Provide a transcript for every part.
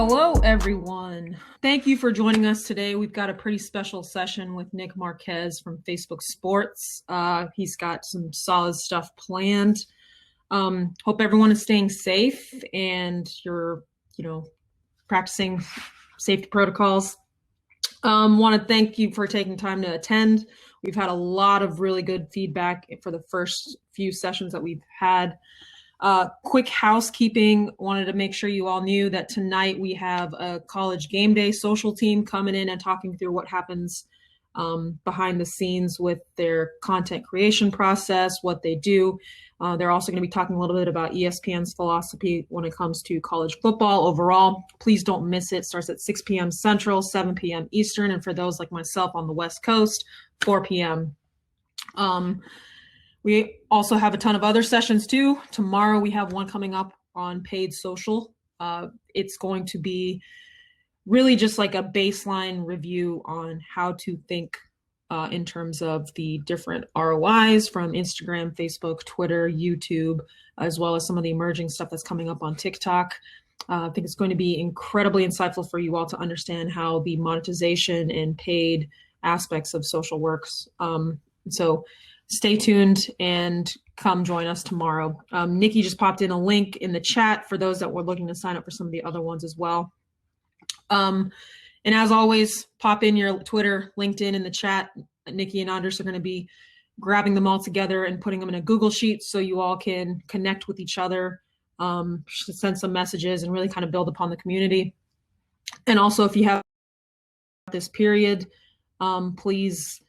Hello, everyone. Thank you for joining us today. We've got a pretty special session with Nick Marquez from Facebook Sports. He's got some solid stuff planned. Hope everyone is staying safe and you're, practicing safety protocols. Want to thank you for taking time to attend. We've had a lot of really good feedback for the first few sessions that we've had. Quick housekeeping, wanted to make sure you all knew that tonight we have a college game day social team coming in and talking through what happens behind the scenes with their content creation process, what they do. They're also going to be talking a little bit about ESPN's philosophy when it comes to college football overall. Please don't miss it. It starts at 6 p.m. Central, 7 p.m. Eastern, and for those like myself on the West Coast, 4 p.m. We also have a ton of other sessions too. Tomorrow we have one coming up on paid social. It's going to be really just like a baseline review on how to think in terms of the different ROIs from Instagram, Facebook, Twitter, YouTube, as well as some of the emerging stuff that's coming up on TikTok. I think it's going to be incredibly insightful for you all to understand how the monetization and paid aspects of social works. So stay tuned and come join us tomorrow. Nikki just popped in a link in the chat for those that were looking to sign up for some of the other ones as well. And as always, pop in your Twitter, LinkedIn in the chat. Nikki and Andres are going to be grabbing them all together and putting them in a Google Sheet so you all can connect with each other, send some messages, and really kind of build upon the community. And also, if you have this period, please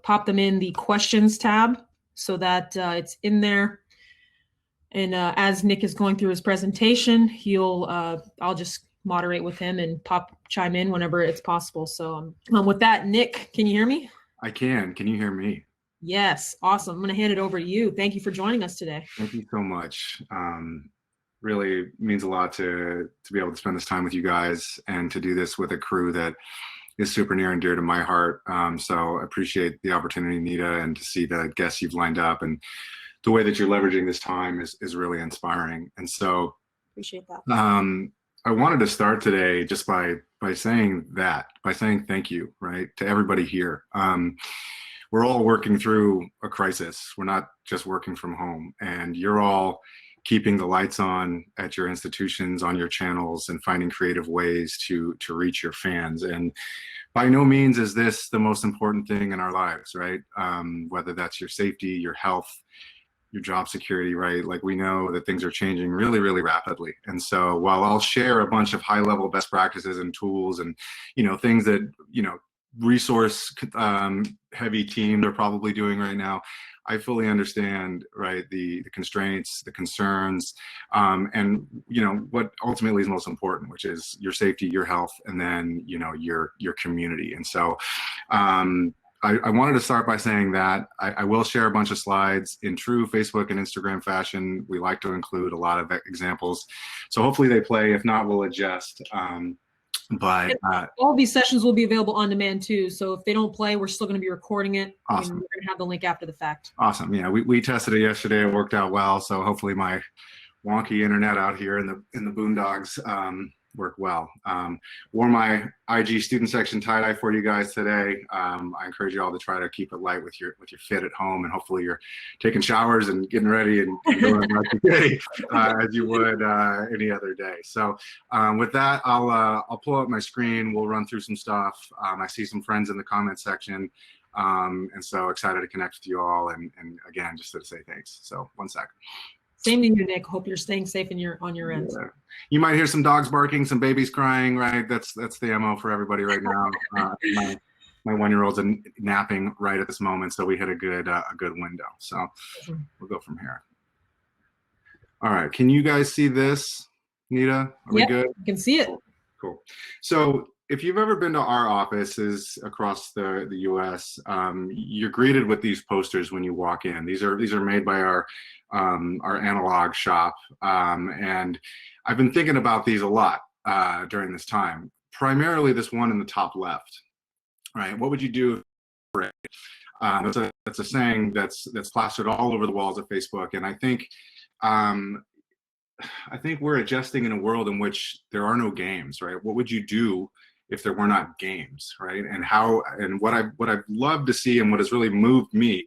pop them in the questions tab so that it's in there. And as Nick is going through his presentation, I'll just moderate with him and chime in whenever it's possible. So with that, Nick, can you hear me? I can. Can you hear me? Yes. Awesome. I'm going to hand it over to you. Thank you for joining us today. Thank you so much. Really means a lot to be able to spend this time with you guys and to do this with a crew that is super near and dear to my heart. So I appreciate the opportunity, Nita, and to see the guests you've lined up and the way that you're leveraging this time is really inspiring. And so appreciate that. I wanted to start today just by saying thank you, right, to everybody here. We're all working through a crisis. We're not just working from home, and you're all keeping the lights on at your institutions, on your channels, and finding creative ways to reach your fans. And by no means is this the most important thing in our lives, right? Whether that's your safety, your health, your job security, right? Like, we know that things are changing really, really rapidly. And so while I'll share a bunch of high level best practices and tools and, things that, resource heavy teams are probably doing right now, I fully understand, right, the constraints, the concerns, and what ultimately is most important, which is your safety, your health, and then your community. And so I wanted to start by saying that I will share a bunch of slides in true Facebook and Instagram fashion. We like to include a lot of examples, so hopefully they play. If not, we'll adjust. But all these sessions will be available on demand too. So if they don't play, we're still going to be recording it. Awesome. And we're going to have the link after the fact. Awesome. Yeah, we tested it yesterday. It worked out well. So hopefully my wonky internet out here in the boondocks work well. Wore my IG student section tie-dye for you guys today. I encourage you all to try to keep it light with your fit at home, and hopefully you're taking showers and getting ready and doing as you would any other day. So with that, I'll pull up my screen. We'll run through some stuff. I see some friends in the comment section, and so excited to connect with you all. And again, just to say thanks. So one sec. Same to you, Nick. Hope you're staying safe on your end. Yeah. You might hear some dogs barking, some babies crying, right? That's the MO for everybody right now. My 1-year-old's napping right at this moment, so we hit a good window. So we'll go from here. All right, can you guys see this, Nita? Are we good? You can see it. Cool. So if you've ever been to our offices across the U.S., you're greeted with these posters when you walk in. These are made by our analog shop, and I've been thinking about these a lot during this time. Primarily this one in the top left, right? What would you do? That's a saying that's plastered all over the walls of Facebook, and I think I think we're adjusting in a world in which there are no games, right? What would you do if there were not games, right? And what I've loved to see and what has really moved me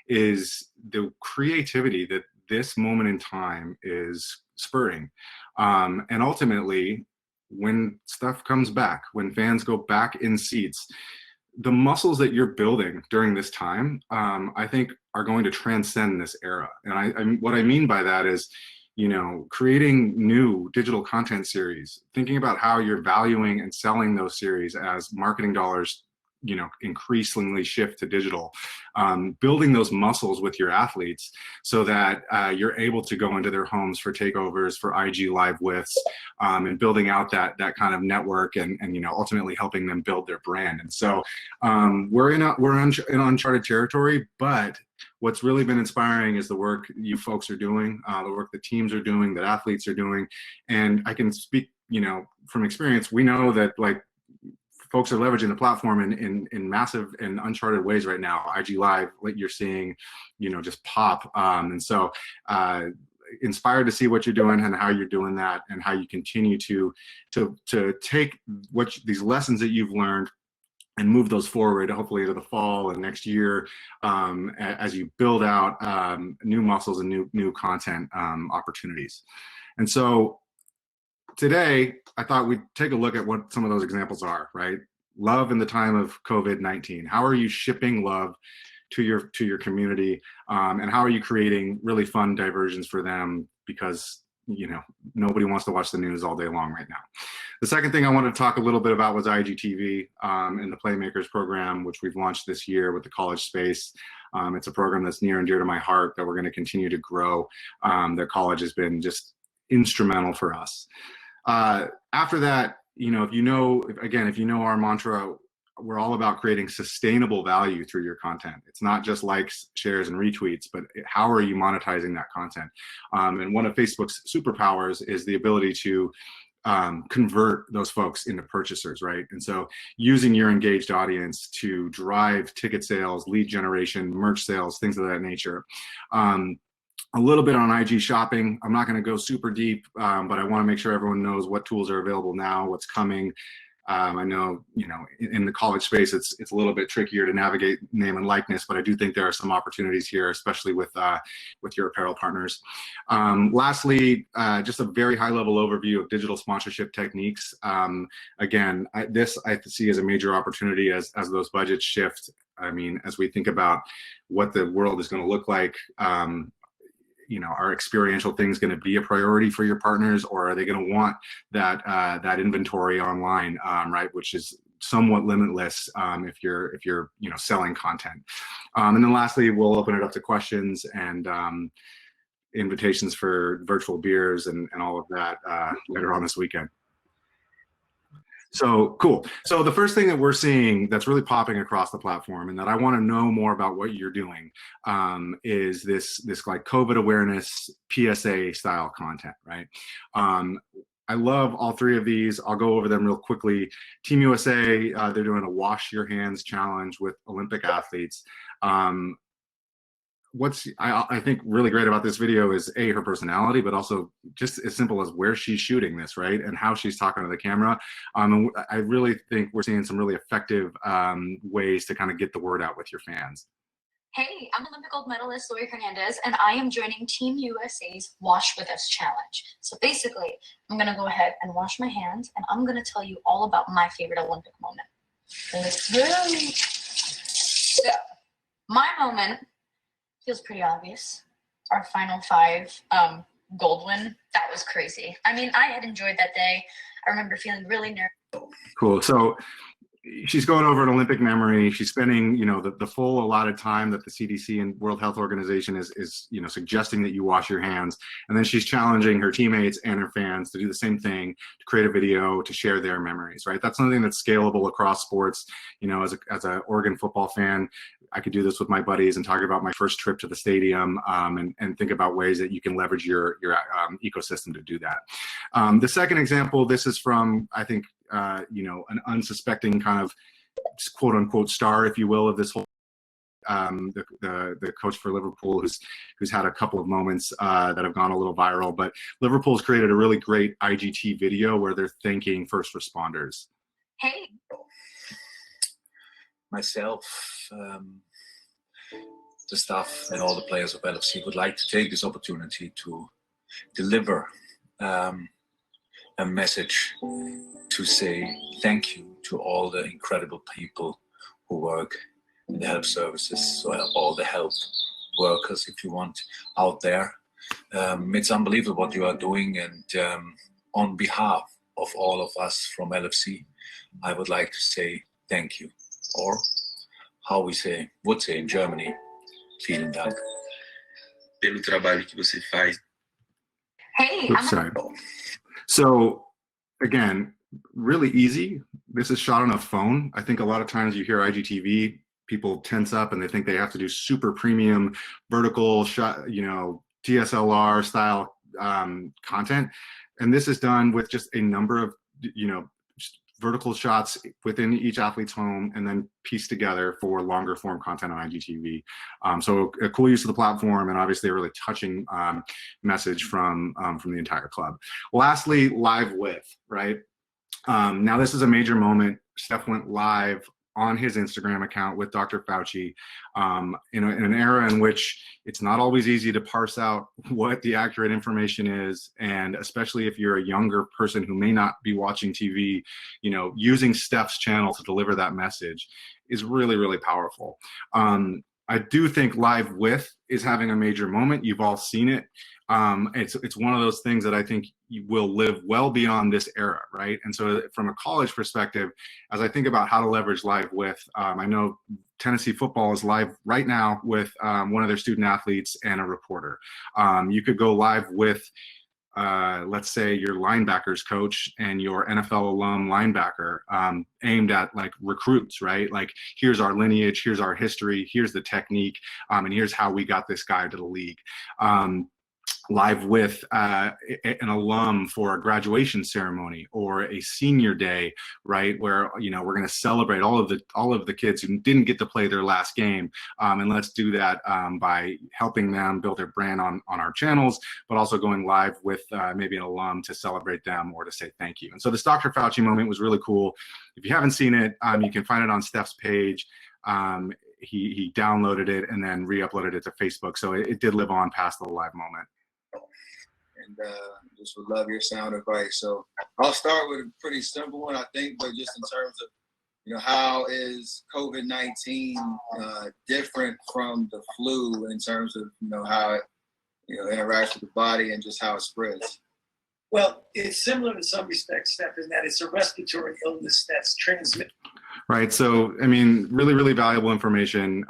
is the creativity that this moment in time is spurring. And ultimately, when stuff comes back, when fans go back in seats, the muscles that you're building during this time, I think, are going to transcend this era. And what I mean by that is, creating new digital content series, thinking about how you're valuing and selling those series as marketing dollars, increasingly shift to digital, building those muscles with your athletes so that you're able to go into their homes for takeovers, for IG live withs, and building out that kind of network and ultimately helping them build their brand. And so we're in uncharted territory, but what's really been inspiring is the work you folks are doing, the work the teams are doing, that athletes are doing. And I can speak, from experience, we know that folks are leveraging the platform in massive and uncharted ways right now. IG Live, what you're seeing, just pop. And so inspired to see what you're doing and how you're doing that, and how you continue to take these lessons that you've learned and move those forward, hopefully into the fall and next year, as you build out new muscles and new content opportunities. And so today, I thought we'd take a look at what some of those examples are, right? Love in the time of COVID-19. How are you shipping love to your community, and how are you creating really fun diversions for them? Because nobody wants to watch the news all day long right now. The second thing I wanted to talk a little bit about was IGTV and the Playmakers program, which we've launched this year with the college space. It's a program that's near and dear to my heart that we're going to continue to grow. The college has been just instrumental for us. After that, if you know our mantra, we're all about creating sustainable value through your content. It's not just likes, shares, and retweets, but how are you monetizing that content? And one of Facebook's superpowers is the ability to convert those folks into purchasers, right? And so using your engaged audience to drive ticket sales, lead generation, merch sales, things of that nature. A little bit on IG shopping. I'm not going to go super deep, but I want to make sure everyone knows what tools are available now, what's coming. I know, in the college space, it's a little bit trickier to navigate name and likeness, but I do think there are some opportunities here, especially with your apparel partners. Lastly, just a very high-level overview of digital sponsorship techniques. Again, I see as a major opportunity as those budgets shift. I mean, as we think about what the world is going to look like. Are experiential things going to be a priority for your partners, or are they going to want that inventory online, right? Which is somewhat limitless if you're selling content. And then lastly, we'll open it up to questions and invitations for virtual beers and all of that later on this weekend. So cool. So the first thing that we're seeing that's really popping across the platform, and that I want to know more about what you're doing, is this like COVID awareness PSA style content, right? I love all three of these. I'll go over them real quickly. Team USA, they're doing a wash your hands challenge with Olympic athletes. What's I think really great about this video is her personality, but also just as simple as where she's shooting this, right, and how she's talking to the camera. And I really think we're seeing some really effective ways to kind of get the word out with your fans. Hey, I'm Olympic gold medalist Lori Hernandez, and I am joining Team USA's Wash With Us Challenge. So basically, I'm going to go ahead and wash my hands, and I'm going to tell you all about my favorite Olympic moment. Let's go. So, my moment feels pretty obvious. Our final 5 gold win, that was crazy. I mean, I had enjoyed that day. I remember feeling really nervous. Cool. So she's going over an Olympic memory. She's spending, the full allotted time that the CDC and World Health Organization is suggesting that you wash your hands. And then she's challenging her teammates and her fans to do the same thing, to create a video, to share their memories, right? That's something that's scalable across sports. As an Oregon football fan, I could do this with my buddies and talk about my first trip to the stadium, and think about ways that you can leverage your ecosystem to do that. The second example, this is from, I think, an unsuspecting kind of quote unquote star, if you will, of this whole the coach for Liverpool, who's had a couple of moments that have gone a little viral. But Liverpool's created a really great IGT video where they're thanking first responders. Hey. Myself, the staff and all the players of LFC would like to take this opportunity to deliver a message to say thank you to all the incredible people who work in the help services, so all the help workers, if you want, out there. It's unbelievable what you are doing, and on behalf of all of us from LFC, I would like to say thank you, or how we would say in Germany, vielen Dank. Pelo trabalho que você faz. Hey. Oops, sorry. So again, really easy. This is shot on a phone. I think a lot of times you hear IGTV, people tense up and they think they have to do super premium vertical shot, DSLR style content. And this is done with just a number of, vertical shots within each athlete's home and then pieced together for longer form content on IGTV. So a cool use of the platform, and obviously a really touching message from the entire club. Lastly, live with, right? Now this is a major moment. Steph went live on his Instagram account with Dr. Fauci in an era in which it's not always easy to parse out what the accurate information is, and especially if you're a younger person who may not be watching TV, using Steph's channel to deliver that message is really, really powerful. I do think live with is having a major moment. You've all seen it. It's one of those things that I think will live well beyond this era, right? And so from a college perspective, as I think about how to leverage live with, I know Tennessee football is live right now with one of their student athletes and a reporter. You could go live with, let's say, your linebackers coach and your NFL alum linebacker aimed at like recruits, right? Like, here's our lineage, here's our history, here's the technique, and here's how we got this guy to the league. Live with an alum for a graduation ceremony or a senior day, right, where we're going to celebrate all of the kids who didn't get to play their last game, and let's do that by helping them build their brand on our channels, but also going live with maybe an alum to celebrate them or to say thank you. And so this Dr. Fauci moment was really cool. If you haven't seen it, you can find it on Steph's page. He downloaded it and then re-uploaded it to Facebook, so it did live on past the live moment. And just would love your sound advice. So I'll start with a pretty simple one, I think, but just in terms of, how is COVID-19 different from the flu in terms of, how it, interacts with the body and just how it spreads? Well, it's similar in some respects, Steph, in that it's a respiratory illness that's transmitted. Right. So, I mean, really, really valuable information.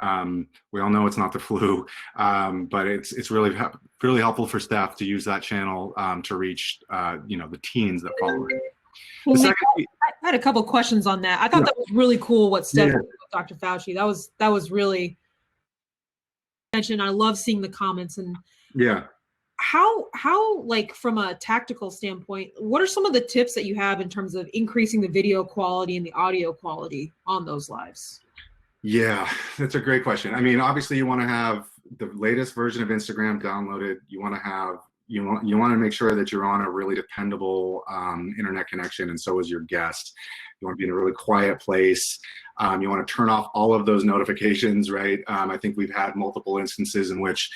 We all know it's not the flu, but it's really helpful for staff to use that channel to reach, the teens that follow it. I had a couple of questions on that. I thought that was really cool what Steph did with Dr. Fauci. That was really mentioned. I love seeing the comments and how like from a tactical standpoint, what are some of the tips that you have in terms of increasing the video quality and the audio quality on those lives? Yeah, that's a great question. I mean, obviously you want to have the latest version of Instagram downloaded. You want to make sure that you're on a really dependable internet connection, and so is your guest. You want to be in a really quiet place. You want to turn off all of those notifications, right? I think we've had multiple instances in which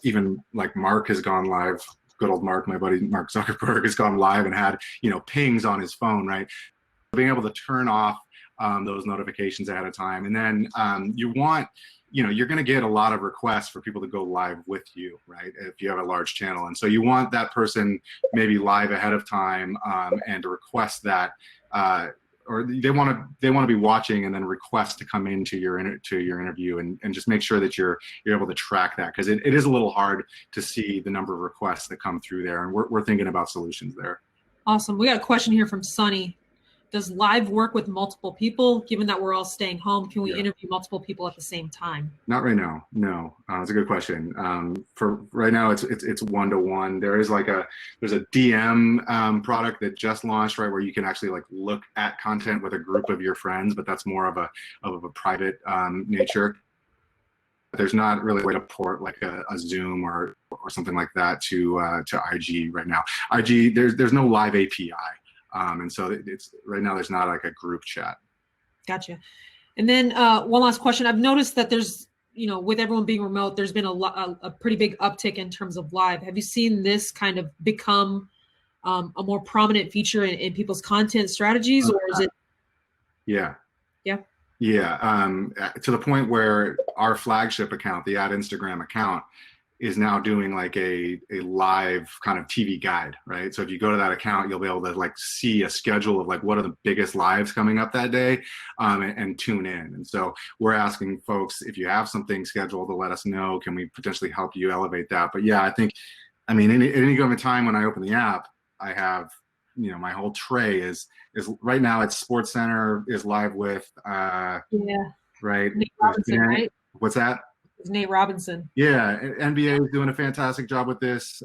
even like Mark has gone live. Good old Mark, my buddy Mark Zuckerberg, has gone live and had pings on his phone, right? Being able to turn off those notifications ahead of time, and then you want. You're going to get a lot of requests for people to go live with you, right? If you have a large channel. And so you want that person maybe live ahead of time and to request that, or they want to be watching and then request to come into your interview and just make sure that you're able to track that, because it is a little hard to see the number of requests that come through there. And we're thinking about solutions there. Awesome. We got a question here from Sunny. Does live work with multiple people? Given that we're all staying home, can we interview multiple people at the same time? Not right now. No, it's a good question. For right now, it's one-to-one. There's a DM product that just launched, right, where you can actually like look at content with a group of your friends, but that's more of a private nature. there's not really a way to port like a Zoom or something like that to IG right now. IG, there's no live API, and so it's right now there's not like a group chat. Gotcha. And then one last question. I've noticed that there's, with everyone being remote, there's been a pretty big uptick in terms of live. Have you seen this kind of become a more prominent feature in people's content strategies, or is it? Yeah. Yeah. Yeah. To the point where our flagship account, the @Instagram account, is now doing like a live kind of TV guide, right? So if you go to that account, you'll be able to like see a schedule of like what are the biggest lives coming up that day, and tune in. And so we're asking folks, if you have something scheduled, to let us know. Can we potentially help you elevate that? But yeah, at any given time when I open the app, I have, my whole tray is right now it's Sports Center is live with, right? Nate Robinson, right? What's that? It's Nate Robinson. Yeah, NBA is doing a fantastic job with this.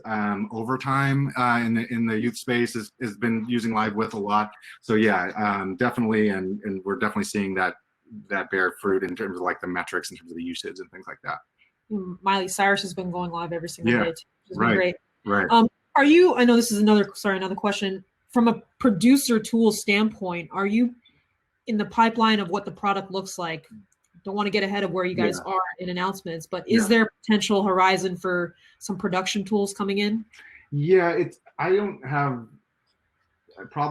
Overtime in the youth space has been using live with a lot. So yeah, definitely, and we're definitely seeing that bear fruit in terms of like the metrics, in terms of the usage and things like that. Miley Cyrus has been going live every single day, too, which has been great. Right. Are you? I know this is another question. From a producer tool standpoint, are you in the pipeline of what the product looks like? Don't want to get ahead of where you guys are in announcements, but is there potential horizon for some production tools coming in? Yeah, I don't have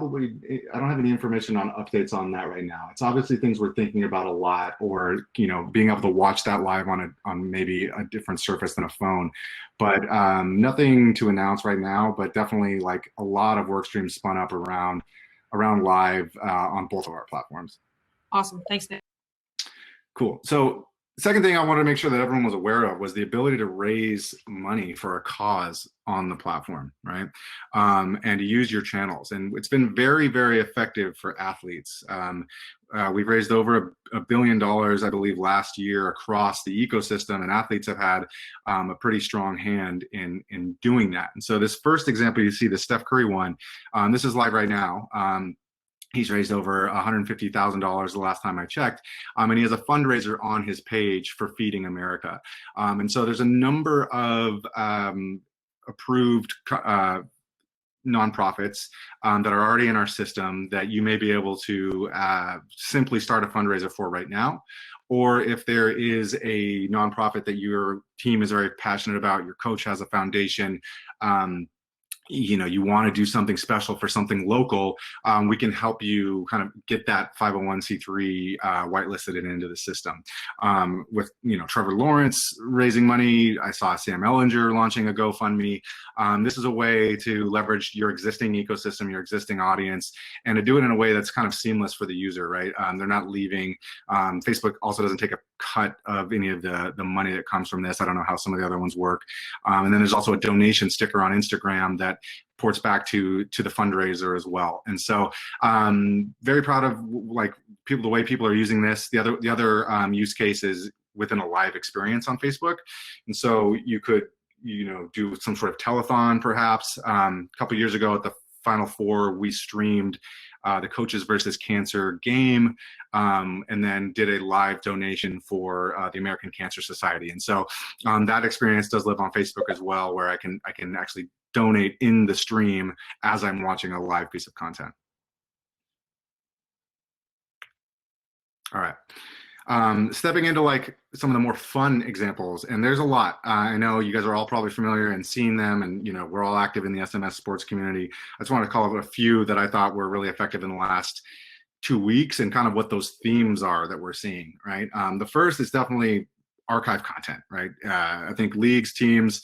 any information on updates on that right now. It's obviously things we're thinking about a lot, or being able to watch that live on maybe a different surface than a phone. But nothing to announce right now, but definitely like a lot of work streams spun up around live on both of our platforms. Awesome. Thanks, Nick. Cool. So the second thing I wanted to make sure that everyone was aware of was the ability to raise money for a cause on the platform, right? And to use your channels. And it's been very, very effective for athletes. We've raised over $1 billion, I believe, last year across the ecosystem, and athletes have had a pretty strong hand in doing that. And so this first example you see, the Steph Curry one, this is live right now. He's raised over $150,000 the last time I checked, and he has a fundraiser on his page for Feeding America. And so there's a number of approved nonprofits that are already in our system that you may be able to simply start a fundraiser for right now. Or if there is a nonprofit that your team is very passionate about, your coach has a foundation, you want to do something special for something local, we can help you kind of get that 501c3 whitelisted and into the system. With Trevor Lawrence raising money, I saw Sam Ellinger launching a GoFundMe. This is a way to leverage your existing ecosystem, your existing audience, and to do it in a way that's kind of seamless for the user, right? They're not leaving. Facebook also doesn't take a cut of any of the money that comes from this. I don't know how some of the other ones work. And then there's also a donation sticker on Instagram that ports back to the fundraiser as well. And so very proud of the way people are using this. The other use case is within a live experience on Facebook. And so you could do some sort of telethon perhaps. A couple years ago at the Final Four, we streamed the Coaches versus Cancer game, and then did a live donation for the American Cancer Society. And so that experience does live on Facebook as well, where I can actually donate in the stream as I'm watching a live piece of content. All right. Stepping into like some of the more fun examples, and there's a lot. I know you guys are all probably familiar and seen them, and we're all active in the SMS sports community. I just want to call out a few that I thought were really effective in the last 2 weeks, and kind of what those themes are that we're seeing, right? The first is definitely archive content, right? I think leagues, teams,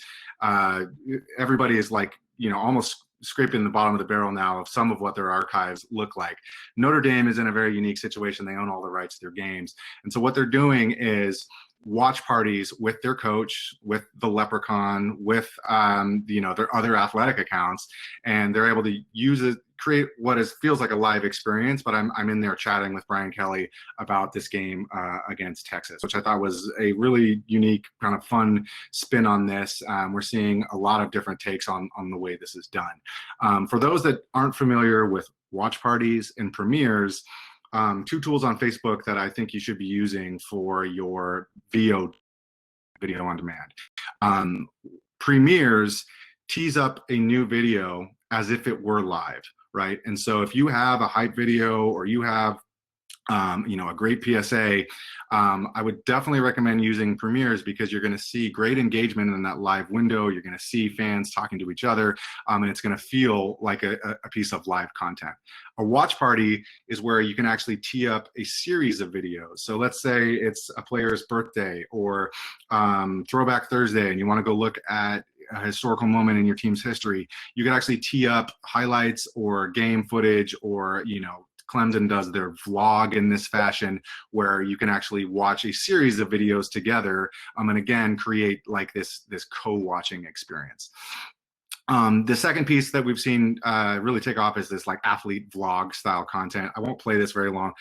everybody is like, almost scraping the bottom of the barrel now of some of what their archives look like. Notre Dame is in a very unique situation. They own all the rights to their games. And so what they're doing is watch parties with their coach, with the Leprechaun, with their other athletic accounts, and they're able to use it, create what feels like a live experience. But I'm in there chatting with Brian Kelly about this game against Texas, which I thought was a really unique kind of fun spin on this. We're seeing a lot of different takes on the way this is done. For those that aren't familiar with watch parties and premieres, two tools on Facebook that I think you should be using for your VOD video on demand. Premieres tease up a new video as if it were live, right? And so if you have a hype video or you have a great PSA, I would definitely recommend using premieres because you're going to see great engagement in that live window. You're going to see fans talking to each other, and it's going to feel like a piece of live content. A watch party is where you can actually tee up a series of videos. So let's say it's a player's birthday or Throwback Thursday, and you want to go look at a historical moment in your team's history. You can actually tee up highlights or game footage, or Clemson does their vlog in this fashion where you can actually watch a series of videos together, and again create like this co-watching experience. The second piece that we've seen really take off is this like athlete vlog style content. I won't play this very long.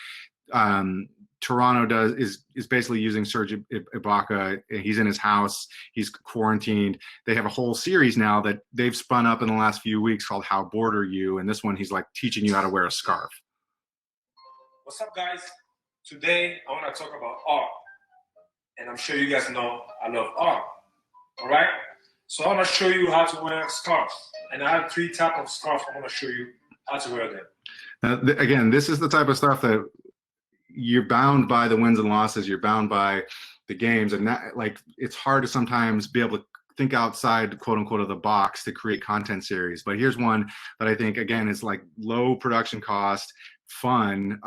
Toronto is basically using Serge Ibaka. He's in his house. He's quarantined. They have a whole series now that they've spun up in the last few weeks called How Bored Are You? And this one, he's like teaching you how to wear a scarf. What's up, guys? Today, I want to talk about art. And I'm sure you guys know I love art. All right? So I want to show you how to wear scarves. And I have 3 types of scarves. I want to show you how to wear them. Again, this is the type of stuff that you're bound by the wins and losses. You're bound by the games. And that, like, it's hard to sometimes be able to think outside, quote unquote, of the box to create content series. But here's one that I think, again, is like low production cost, fun.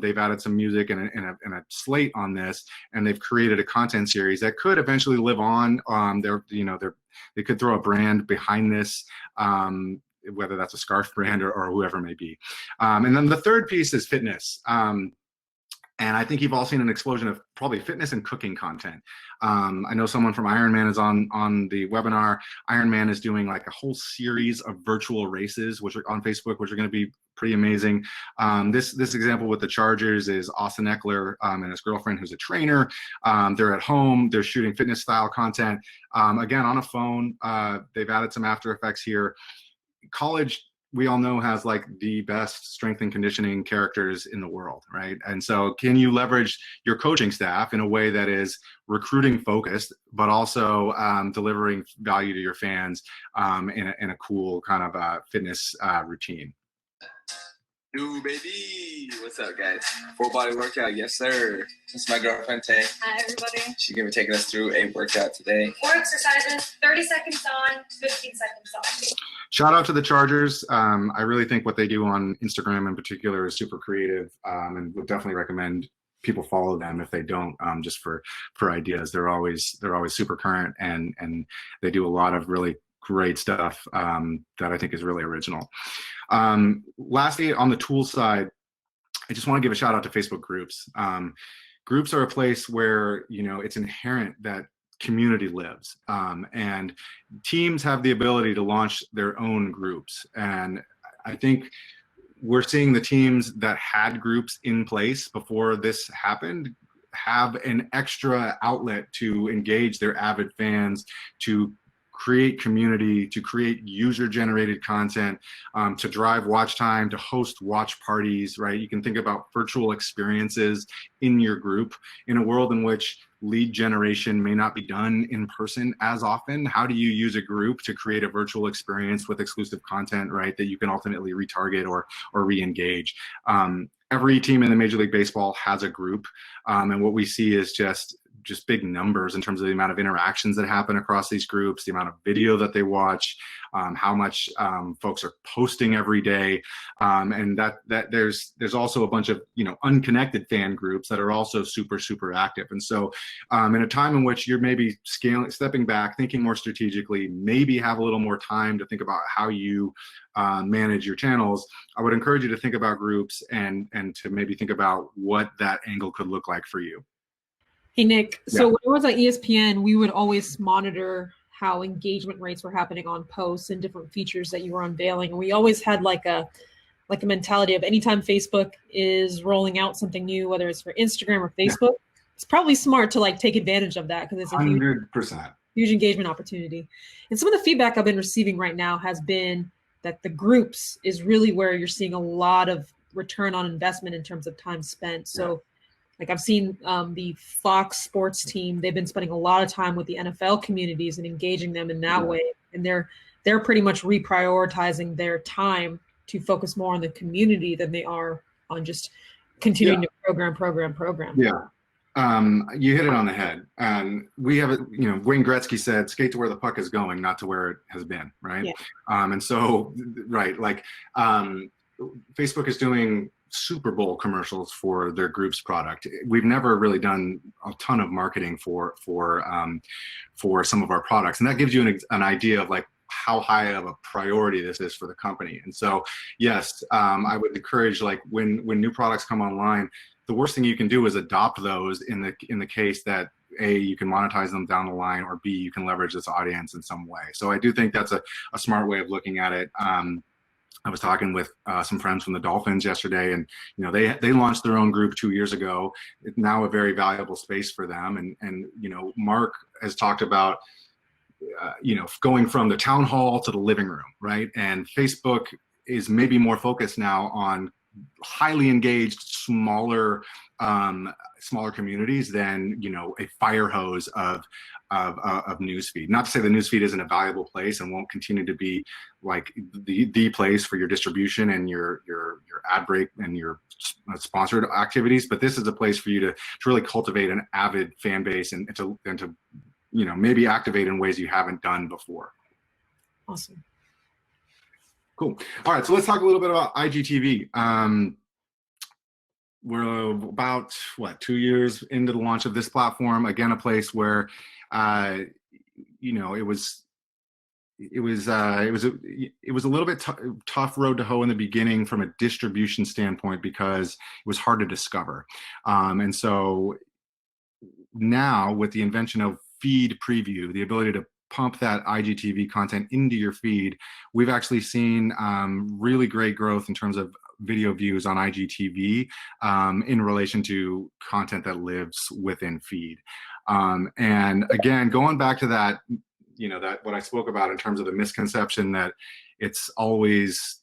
They've added some music and a slate on this, and they've created a content series that could eventually live on. They could throw a brand behind this, whether that's a scarf brand or whoever it may be. And then the third piece is fitness. And I think you've all seen an explosion of probably fitness and cooking content. I know someone from Ironman is on the webinar. Ironman is doing like a whole series of virtual races, which are on Facebook, which are going to be pretty amazing. This example with the Chargers is Austin Eckler and his girlfriend, who's a trainer. They're at home. They're shooting fitness style content. Again, on a phone. They've added some After Effects here. College, we all know, has like the best strength and conditioning characters in the world, right? And so can you leverage your coaching staff in a way that is recruiting focused, but also delivering value to your fans in a cool kind of fitness routine? Ooh, baby. What's up, guys? Full body workout. Yes, sir. This is my girlfriend, Tay. Hi, everybody. She's going to be taking us through a workout today. 4 exercises, 30 seconds on, 15 seconds off. Shout out to the Chargers. I really think what they do on Instagram in particular is super creative, and would definitely recommend people follow them if they don't, just for ideas. They're always super current, and they do a lot of really great stuff that I think is really original. Lastly, on the tool side, I just want to give a shout out to Facebook groups. Groups are a place where it's inherent that community lives, and teams have the ability to launch their own groups. And I think we're seeing the teams that had groups in place before this happened have an extra outlet to engage their avid fans, to create community, to create user-generated content, to drive watch time, to host watch parties, right? You can think about virtual experiences in your group. In a world in which lead generation may not be done in person as often, how do you use a group to create a virtual experience with exclusive content, right, that you can ultimately retarget or re-engage? Every team in the Major League Baseball has a group, and what we see is just big numbers in terms of the amount of interactions that happen across these groups, the amount of video that they watch, how much folks are posting every day, and that there's also a bunch of unconnected fan groups that are also super active. And so in a time in which you're maybe stepping back, thinking more strategically, maybe have a little more time to think about how you manage your channels, I would encourage you to think about groups and to maybe think about what that angle could look like for you. Hey, Nick. Yeah. So when I was at ESPN, we would always monitor how engagement rates were happening on posts and different features that you were unveiling. And we always had like a mentality of anytime Facebook is rolling out something new, whether it's for Instagram or Facebook, it's probably smart to like take advantage of that because it's a 100%. Huge engagement opportunity. And some of the feedback I've been receiving right now has been that the groups is really where you're seeing a lot of return on investment in terms of time spent. So Like I've seen the Fox Sports team, they've been spending a lot of time with the NFL communities and engaging them in that way. And they're pretty much reprioritizing their time to focus more on the community than they are on just continuing to program. Yeah. You hit it on the head. We have it, Wayne Gretzky said, skate to where the puck is going, not to where it has been. Right. Yeah. And so, right. Like, Facebook is doing Super Bowl commercials for their group's product. We've never really done a ton of marketing for some of our products. And that gives you an idea of like how high of a priority this is for the company. And so, yes, I would encourage, like, when new products come online, the worst thing you can do is adopt those in the case that A, you can monetize them down the line, or B, you can leverage this audience in some way. So I do think that's a smart way of looking at it. I was talking with some friends from the Dolphins yesterday, and they launched their own group 2 years ago. It's now a very valuable space for them. And Mark has talked about going from the town hall to the living room, right? And Facebook is maybe more focused now on highly engaged, smaller communities than a fire hose of newsfeed. Not to say the newsfeed isn't a valuable place and won't continue to be like the place for your distribution and your ad break and your sponsored activities, but this is a place for you to really cultivate an avid fan base and to maybe activate in ways you haven't done before. Awesome. Cool. All right, so let's talk a little bit about IGTV. We're about 2 years into the launch of this platform. Again, a place where it was a little bit tough road to hoe in the beginning from a distribution standpoint because it was hard to discover. And so now, with the invention of feed preview, the ability to pump that IGTV content into your feed, we've actually seen really great growth in terms of video views on IGTV in relation to content that lives within feed. And again, going back to that, that what I spoke about in terms of the misconception that it's always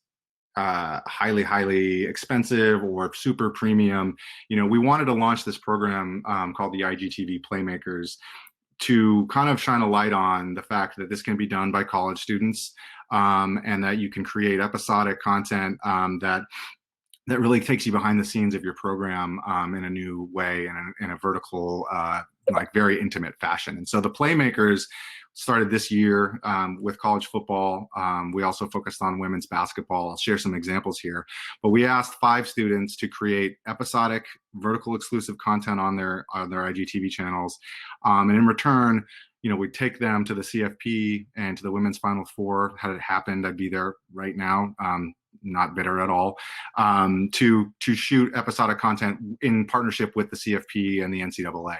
highly expensive or super premium. We wanted to launch this program called the IGTV Playmakers to kind of shine a light on the fact that this can be done by college students, and that you can create episodic content that really takes you behind the scenes of your program in a new way and in a vertical, like very intimate fashion. And so the Playmakers started this year with college football. We also focused on women's basketball. I'll share some examples here. But we asked 5 students to create episodic, vertical exclusive content on their IGTV channels. And in return, we'd take them to the CFP and to the Women's Final Four. Had it happened, I'd be there right now. Not bitter at all, to shoot episodic content in partnership with the CFP and the NCAA.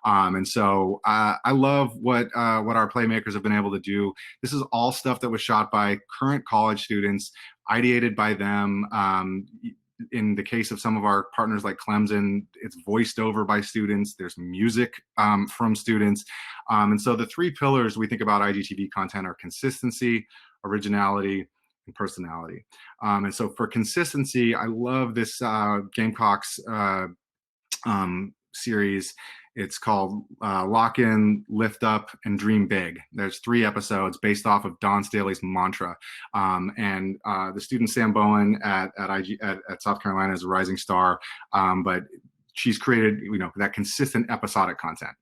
And so I love what our Playmakers have been able to do. This is all stuff that was shot by current college students, ideated by them. In the case of some of our partners like Clemson, it's voiced over by students. There's music from students. And so the 3 pillars we think about IGTV content are consistency, originality, and personality. And so for consistency, I love this Gamecocks series. It's called Lock In, Lift Up, and Dream Big. There's 3 episodes based off of Dawn Staley's mantra. And the student Sam Bowen at South Carolina is a rising star, but she's created that consistent episodic content.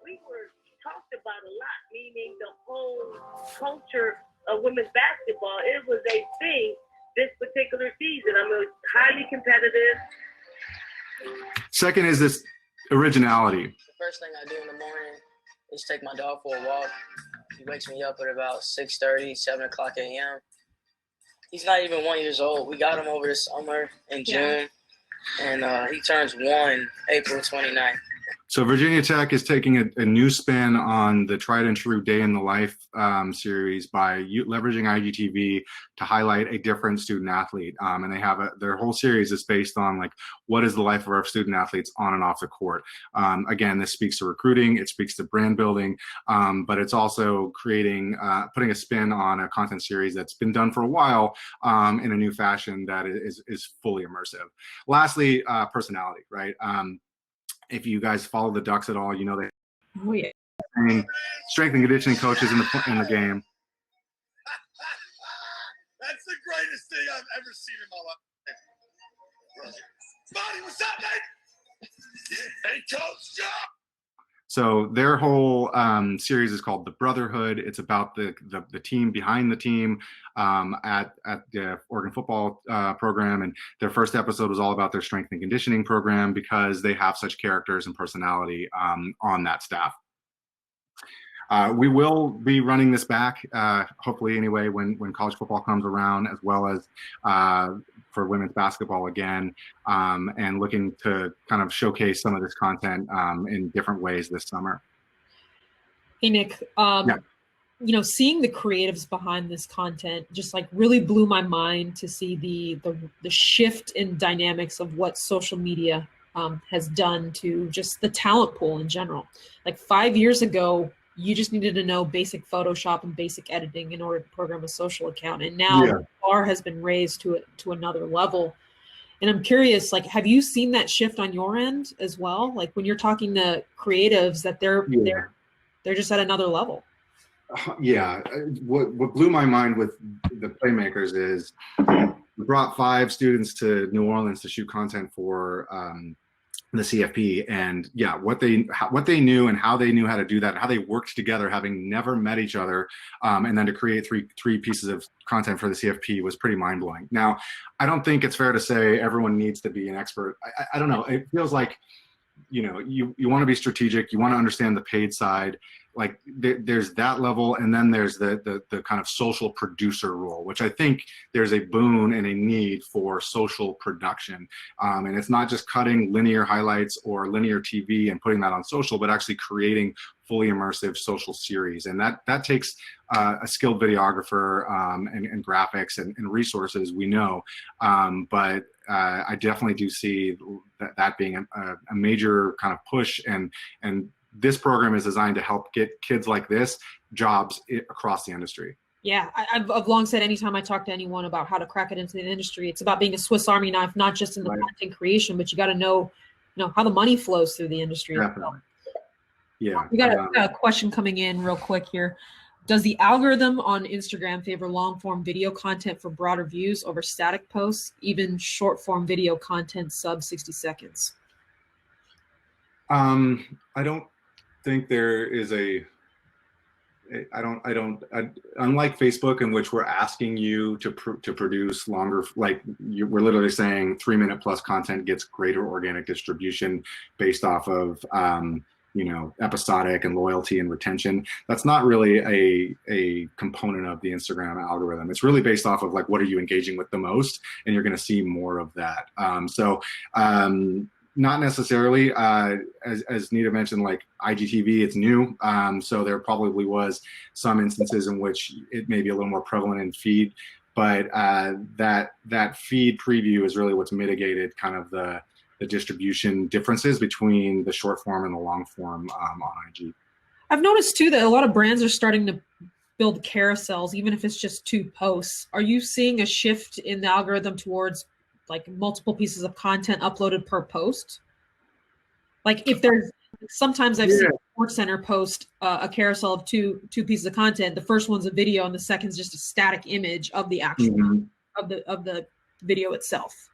We were talked about a lot, meaning the whole culture of women's basketball. It was a thing this particular season. I mean, it was highly competitive. Second is this originality. The first thing I do in the morning is take my dog for a walk. He wakes me up at about 6:30, 7 o'clock a.m. He's not even 1 year old. We got him over the summer in June, and he turns 1 April 29th. So Virginia Tech is taking a new spin on the tried and true day in the life series by leveraging IGTV to highlight a different student athlete. And they have their whole series is based on like, what is the life of our student athletes on and off the court? Again, this speaks to recruiting, it speaks to brand building, but it's also creating, putting a spin on a content series that's been done for a while in a new fashion that is fully immersive. Lastly, personality, right? If you guys follow the Ducks at all, you know they strength and conditioning coaches in the game. That's the greatest thing I've ever seen in my life. Spotty, what's up, mate? Hey, Coach Joe. So their whole series is called The Brotherhood. It's about the team behind the team at the Oregon football program. And their first episode was all about their strength and conditioning program because they have such characters and personality on that staff. We will be running this back, hopefully anyway, when college football comes around, as well as for women's basketball again, and looking to kind of showcase some of this content in different ways this summer. Hey, Nick, you know, seeing the creatives behind this content just like really blew my mind to see the shift in dynamics of what social media has done to just the talent pool in general. Like 5 years ago, you just needed to know basic Photoshop and basic editing in order to program a social account. And now the bar has been raised to another level. And I'm curious, like, have you seen that shift on your end as well? Like when you're talking to creatives that they're just at another level. Yeah, what blew my mind with the Playmakers is we brought 5 students to New Orleans to shoot content for the CFP, and yeah, what they knew and how they knew how to do that, how they worked together, having never met each other, and then to create three pieces of content for the CFP was pretty mind blowing. Now, I don't think it's fair to say everyone needs to be an expert. I don't know. It feels like, you know, you want to be strategic, you want to understand the paid side. Like there's that level, and then there's the kind of social producer role, which I think there's a boon and a need for social production. And it's not just cutting linear highlights or linear TV and putting that on social, but actually creating fully immersive social series. And that takes a skilled videographer and graphics and resources, we know. But I definitely do see that being a major kind of push, and this program is designed to help get kids like this jobs across the industry. Yeah, I've long said anytime I talk to anyone about how to crack it into the industry, it's about being a Swiss Army knife, not just in the content creation, but you got to know, how the money flows through the industry. Definitely. Yeah. We got a question coming in real quick here. Does the algorithm on Instagram favor long form video content for broader views over static posts, even short form video content sub 60 seconds? I don't think there is unlike Facebook, in which we're asking you to produce longer, we're literally saying 3-minute plus content gets greater organic distribution based off of episodic and loyalty and retention. That's not really a component of the Instagram algorithm. It's really based off of like, what are you engaging with the most, and you're going to see more of that. Not necessarily, as Nita mentioned, like IGTV, it's new. So there probably was some instances in which it may be a little more prevalent in feed, but that feed preview is really what's mitigated kind of the distribution differences between the short form and the long form on IG. I've noticed too that a lot of brands are starting to build carousels, even if it's just 2 posts. Are you seeing a shift in the algorithm towards like multiple pieces of content uploaded per post? Like if there's, sometimes I've seen SportsCenter post a carousel of two pieces of content. The first one's a video and the second's just a static image of the actual of the video itself.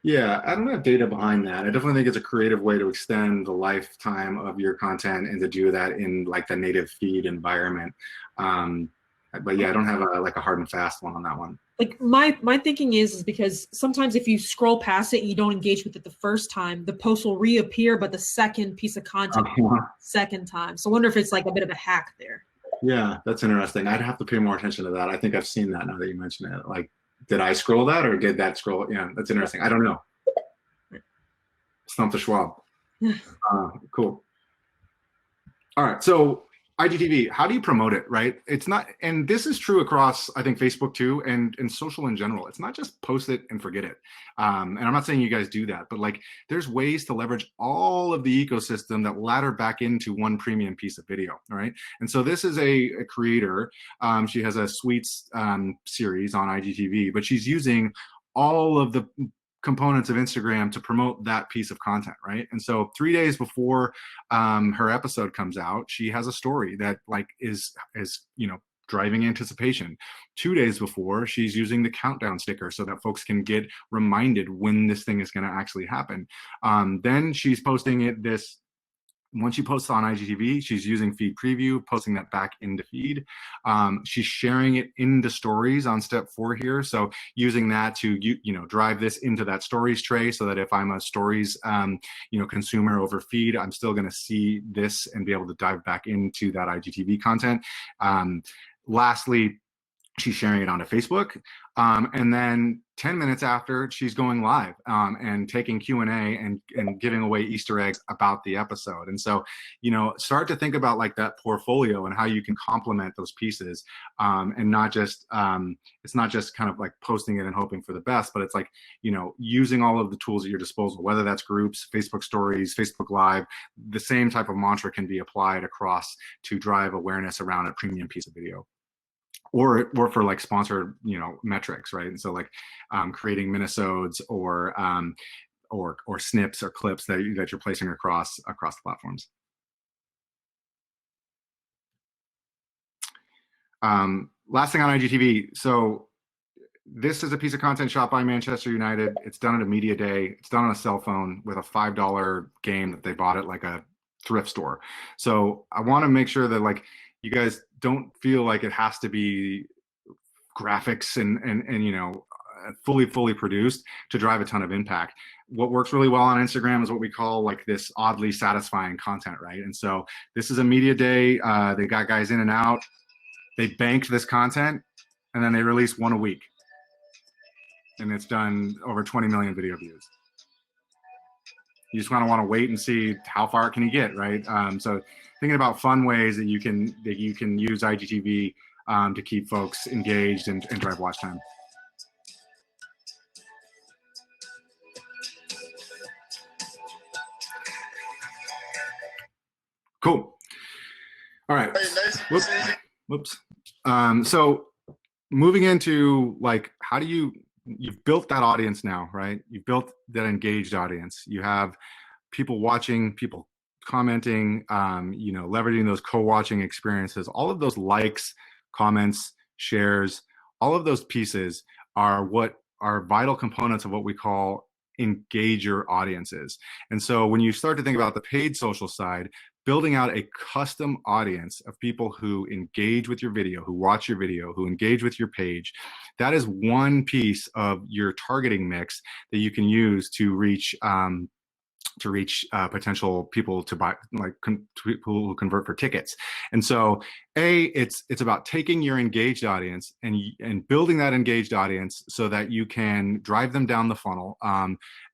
Yeah, I don't have data behind that. I definitely think it's a creative way to extend the lifetime of your content and to do that in like the native feed environment. But yeah, I don't have a hard and fast one on that one. Like my thinking is because sometimes if you scroll past it and you don't engage with it the first time, the post will reappear, but the second piece of content second time. So I wonder if it's like a bit of a hack there. Yeah, that's interesting. I'd have to pay more attention to that. I think I've seen that now that you mention it. Like, did I scroll that or did that scroll? Yeah, that's interesting. I don't know. Stump the Schwab. Cool. All right, so IGTV, how do you promote it, right? It's not, and this is true across, I think, Facebook too, and social in general. It's not just post it and forget it. And I'm not saying you guys do that, but like there's ways to leverage all of the ecosystem that ladder back into one premium piece of video, all right? And so this is a creator. She has a Sweets series on IGTV, but she's using all of the components of Instagram to promote that piece of content, right? And so 3 days before her episode comes out, she has a story that like is driving anticipation. 2 days before, she's using the countdown sticker so that folks can get reminded when this thing is going to actually happen. Then she's posting it once she posts on IGTV, she's using feed preview, posting that back into feed. She's sharing it into stories on step 4 here. So using that to, drive this into that stories tray so that if I'm a stories, consumer over feed, I'm still going to see this and be able to dive back into that IGTV content. Lastly, she's sharing it onto Facebook. And then 10 minutes after, she's going live and taking Q&A and giving away Easter eggs about the episode. And so, start to think about like that portfolio and how you can complement those pieces and not just, it's not just kind of like posting it and hoping for the best, but it's like, using all of the tools at your disposal, whether that's groups, Facebook stories, Facebook Live, the same type of mantra can be applied across to drive awareness around a premium piece of video. Or for like sponsored, metrics, right? And so like creating minisodes or snips or clips that you're placing across the platforms. Last thing on IGTV. So this is a piece of content shot by Manchester United. It's done at a media day. It's done on a cell phone with a $5 game that they bought at like a thrift store. So I want to make sure that like you guys don't feel like it has to be graphics and fully produced to drive a ton of impact. What works really well on Instagram is what we call like this oddly satisfying content, right? And so this is a media day. They got guys in and out. They banked this content and then they release one a week. And it's done over 20 million video views. You just kind of want to wait and see how far can you get, right? So thinking about fun ways that you can use IGTV to keep folks engaged and drive watch time. Cool. All right. Whoops. So moving into like, how do you've built that audience now, right? You've built that engaged audience. You have people watching, people commenting, leveraging those co-watching experiences. All of those likes, comments, shares, all of those pieces are what are vital components of what we call engager audiences. And so when you start to think about the paid social side, building out a custom audience of people who engage with your video, who watch your video, who engage with your page, that is one piece of your targeting mix that you can use to reach potential people to buy, like people who convert for tickets. And so it's about taking your engaged audience and building that engaged audience so that you can drive them down the funnel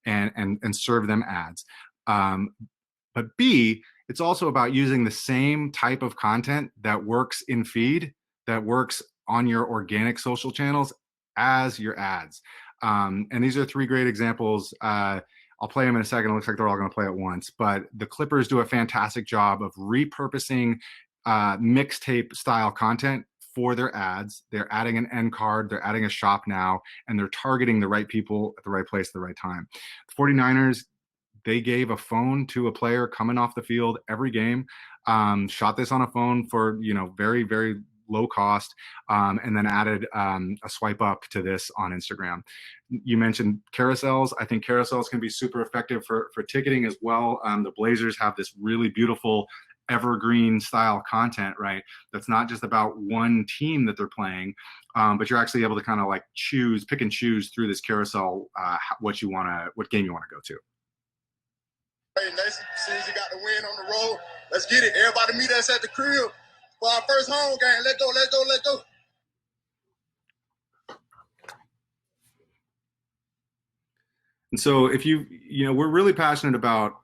and serve them ads. But B, it's also about using the same type of content that works in feed, that works on your organic social channels as your ads. And these are 3 great examples. I'll play them in a second. It looks like they're all going to play at once. But the Clippers do a fantastic job of repurposing mixtape style content for their ads. They're adding an end card. They're adding a shop now. And they're targeting the right people at the right place at the right time. The 49ers, they gave a phone to a player coming off the field every game, shot this on a phone for, very, very low cost, and then added a swipe up to this on Instagram. You mentioned carousels. I think carousels can be super effective for ticketing as well. The Blazers have this really beautiful evergreen style content, right? That's not just about one team that they're playing, but you're actually able to kind of like pick and choose through this carousel what game you want to go to. Hey, Nathan, since you got the win on the road, let's get it. Everybody meet us at the crib for our first home game. Let's go. And so if we're really passionate about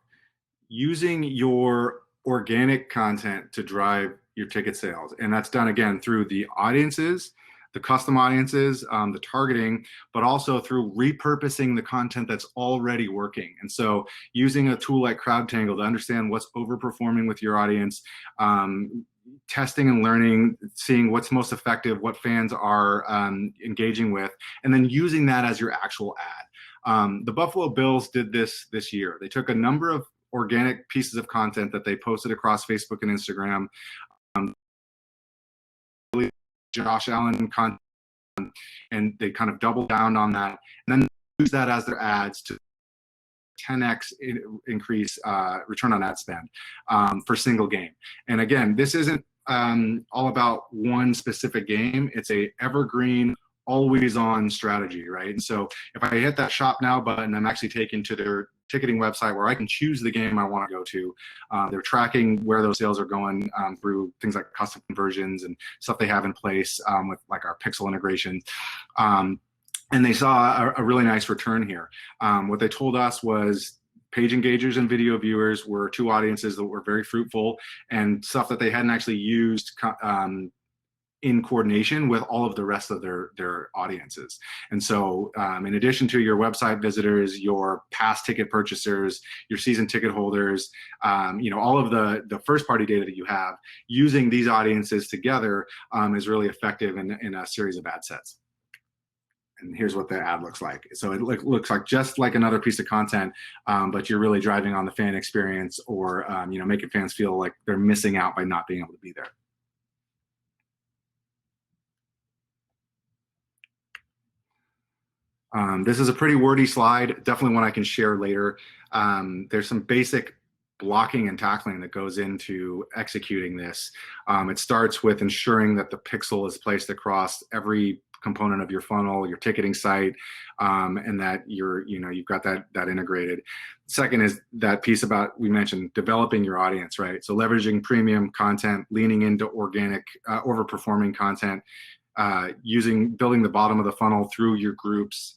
using your organic content to drive your ticket sales. And that's done again through the audiences, the custom audiences, the targeting, but also through repurposing the content that's already working. And so using a tool like CrowdTangle to understand what's overperforming with your audience, testing and learning, seeing what's most effective, what fans are engaging with, and then using that as your actual ad. The Buffalo Bills did this year. They took a number of organic pieces of content that they posted across Facebook and Instagram, Josh Allen content, and they kind of doubled down on that, and then use that as their ads to 10x increase return on ad spend for single game. And again, this isn't all about one specific game. It's a evergreen, always on strategy, right? And so if I hit that shop now button, I'm actually taken to their ticketing website where I can choose the game I want to go to. They're tracking where those sales are going through things like custom conversions and stuff they have in place with like our pixel integration. And they saw a really nice return here. What they told us was page engagers and video viewers were two audiences that were very fruitful, and stuff that they hadn't actually used in coordination with all of the rest of their audiences. And so in addition to your website visitors, your past ticket purchasers, your season ticket holders, all of the first party data that you have, using these audiences together is really effective in a series of ad sets. And here's what the ad looks like. So it looks like just like another piece of content, but you're really driving on the fan experience, or making fans feel like they're missing out by not being able to be there. This is a pretty wordy slide, definitely one I can share later. There's some basic blocking and tackling that goes into executing this. It starts with ensuring that the pixel is placed across every component of your funnel, your ticketing site, and that you've got that integrated. Second is that piece about, we mentioned, developing your audience, right? So leveraging premium content, leaning into organic, overperforming content, building the bottom of the funnel through your groups.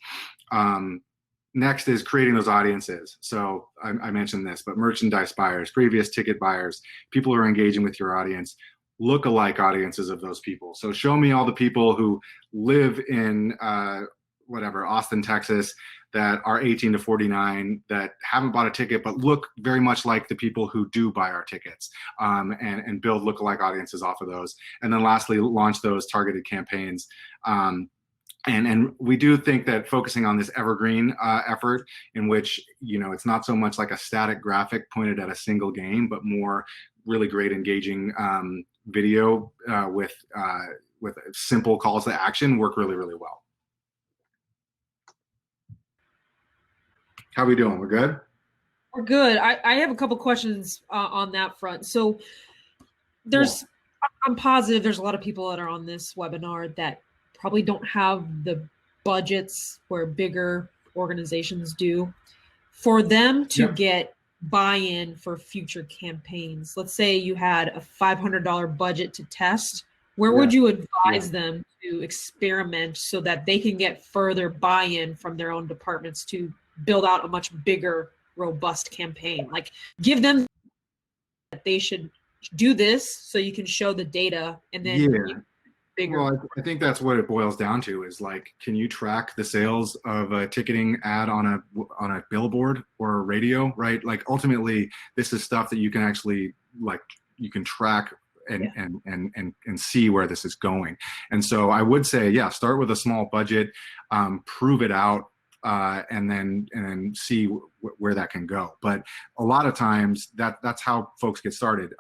Next is creating those audiences. So I mentioned this, but merchandise buyers, previous ticket buyers, people who are engaging with your audience, look-alike audiences of those people. So show me all the people who live in Austin, Texas, that are 18 to 49, that haven't bought a ticket but look very much like the people who do buy our tickets, and build look-alike audiences off of those. And then lastly, launch those targeted campaigns. And we do think that focusing on this evergreen effort, in which it's not so much like a static graphic pointed at a single game, but more really great engaging video with simple calls to action, work really, really well. How we doing? We're good? We're good. I have a couple questions on that front. So I'm positive there's a lot of people that are on this webinar that probably don't have the budgets where bigger organizations do. For them to get buy-in for future campaigns, let's say you had a $500 budget to test, where would you advise them to experiment so that they can get further buy-in from their own departments to build out a much bigger, robust campaign? Like, give them that they should do this so you can show the data, and then bigger. Well, I think that's what it boils down to, is like, can you track the sales of a ticketing ad on a billboard or a radio, right? Like, ultimately, this is stuff that you can actually, like, you can track and see where this is going. And so I would say, start with a small budget, prove it out, and then see where that can go. But a lot of times that's how folks get started.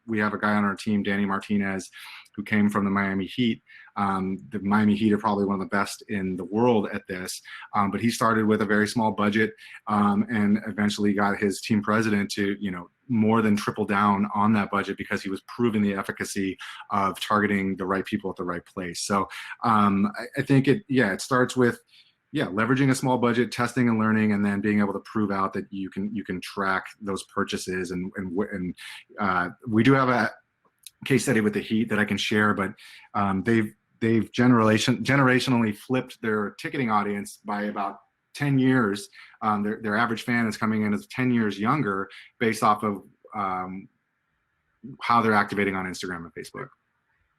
We have a guy on our team, Danny Martinez, who came from the Miami Heat. The Miami Heat are probably one of the best in the world at this, but he started with a very small budget, and eventually got his team president to, more than triple down on that budget, because he was proving the efficacy of targeting the right people at the right place. So I think it starts with leveraging a small budget, testing and learning, and then being able to prove out that you can track those purchases. And we do have a case study with the Heat that I can share, but they've generationally flipped their ticketing audience by about 10 years. Their average fan is coming in as 10 years younger, based off of how they're activating on Instagram and Facebook.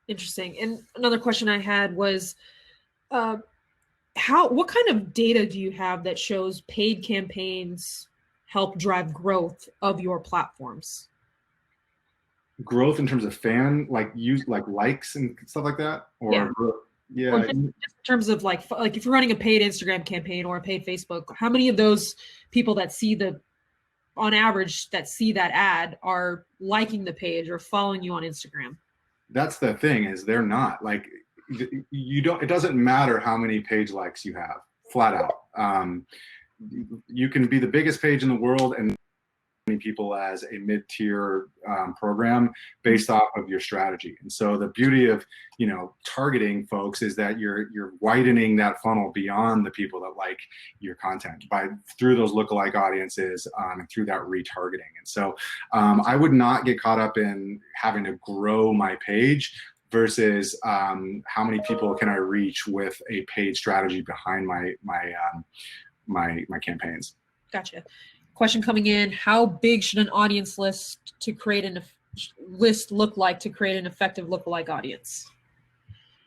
Interesting. And another question I had was, what kind of data do you have that shows paid campaigns help drive growth of your platforms? Growth in terms of fan, like likes and stuff like that, or yeah. Or just in terms of like if you're running a paid Instagram campaign or a paid Facebook, how many of those people that see on average that see that ad are liking the page or following you on Instagram? That's the thing, is they're not. Like, you don't, it doesn't matter how many page likes you have, flat out. You can be the biggest page in the world and many people as a mid-tier program based off of your strategy. And so the beauty of, you know, targeting folks is that you're widening that funnel beyond the people that like your content through those lookalike audiences and through that retargeting. And so I would not get caught up in having to grow my page versus how many people can I reach with a paid strategy behind my campaigns. Gotcha. Question coming in: how big should an audience list look like to create an effective lookalike audience?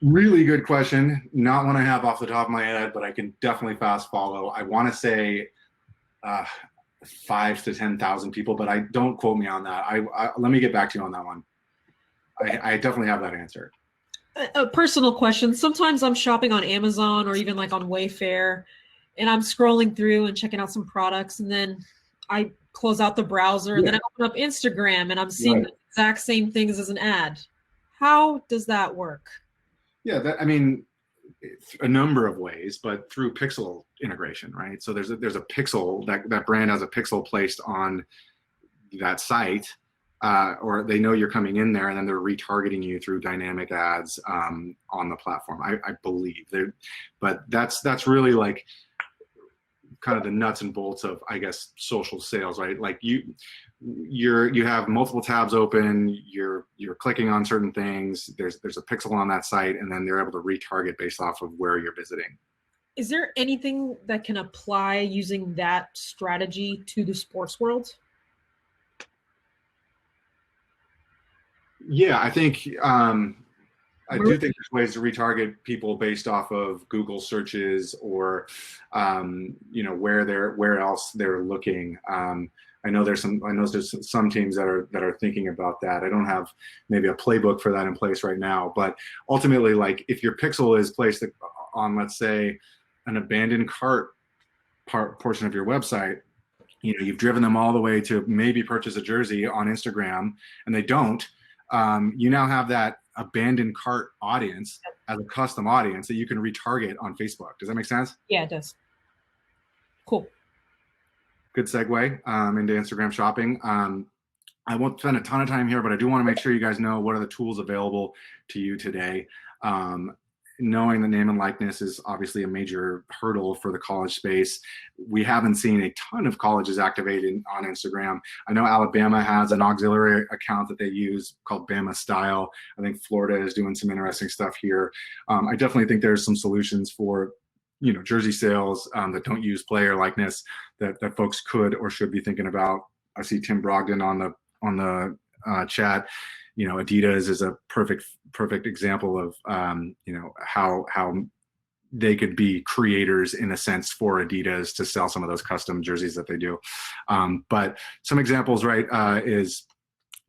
Really good question. Not one I have off the top of my head, but I can definitely fast follow. I want to say 5,000 to 10,000 people, but don't quote me on that. Let me get back to you on that one. I definitely have that answer. A personal question. Sometimes I'm shopping on Amazon or even like on Wayfair, and I'm scrolling through and checking out some products, and then I close out the browser, and then I open up Instagram, and I'm seeing the exact same things as an ad. How does that work? Yeah, I mean, a number of ways, but through pixel integration, right? So there's a pixel, that brand has a pixel placed on that site, or they know you're coming in there, and then they're retargeting you through dynamic ads on the platform. I believe but that's really like kind of the nuts and bolts of, I guess, social sales, right? Like you have multiple tabs open, you're clicking on certain things, there's a pixel on that site, and then they're able to retarget based off of where you're visiting. Is there anything that can apply using that strategy to the sports world? Yeah, I think I do think there's ways to retarget people based off of Google searches or, you know, where else they're looking. I know there's some teams that are thinking about that. I don't have maybe a playbook for that in place right now, but ultimately, like if your pixel is placed on, let's say, an abandoned cart portion of your website, you know, you've driven them all the way to maybe purchase a jersey on Instagram, and they don't. You now have that abandoned cart audience as a custom audience that you can retarget on Facebook. Does that make sense? Yeah, it does. Cool. Good segue into Instagram shopping. I won't spend a ton of time here, but I do want to make sure you guys know what are the tools available to you today. Knowing the name and likeness is obviously a major hurdle for the college space. We haven't seen a ton of colleges activated on Instagram. I know Alabama has an auxiliary account that they use called Bama Style. I think Florida is doing some interesting stuff here. I definitely think there's some solutions for, you know, jersey sales that don't use player likeness that folks could or should be thinking about. I see Tim Brogdon on the chat. You know, Adidas is a perfect example of, you know, how they could be creators in a sense for Adidas to sell some of those custom jerseys that they do. But some examples, right, is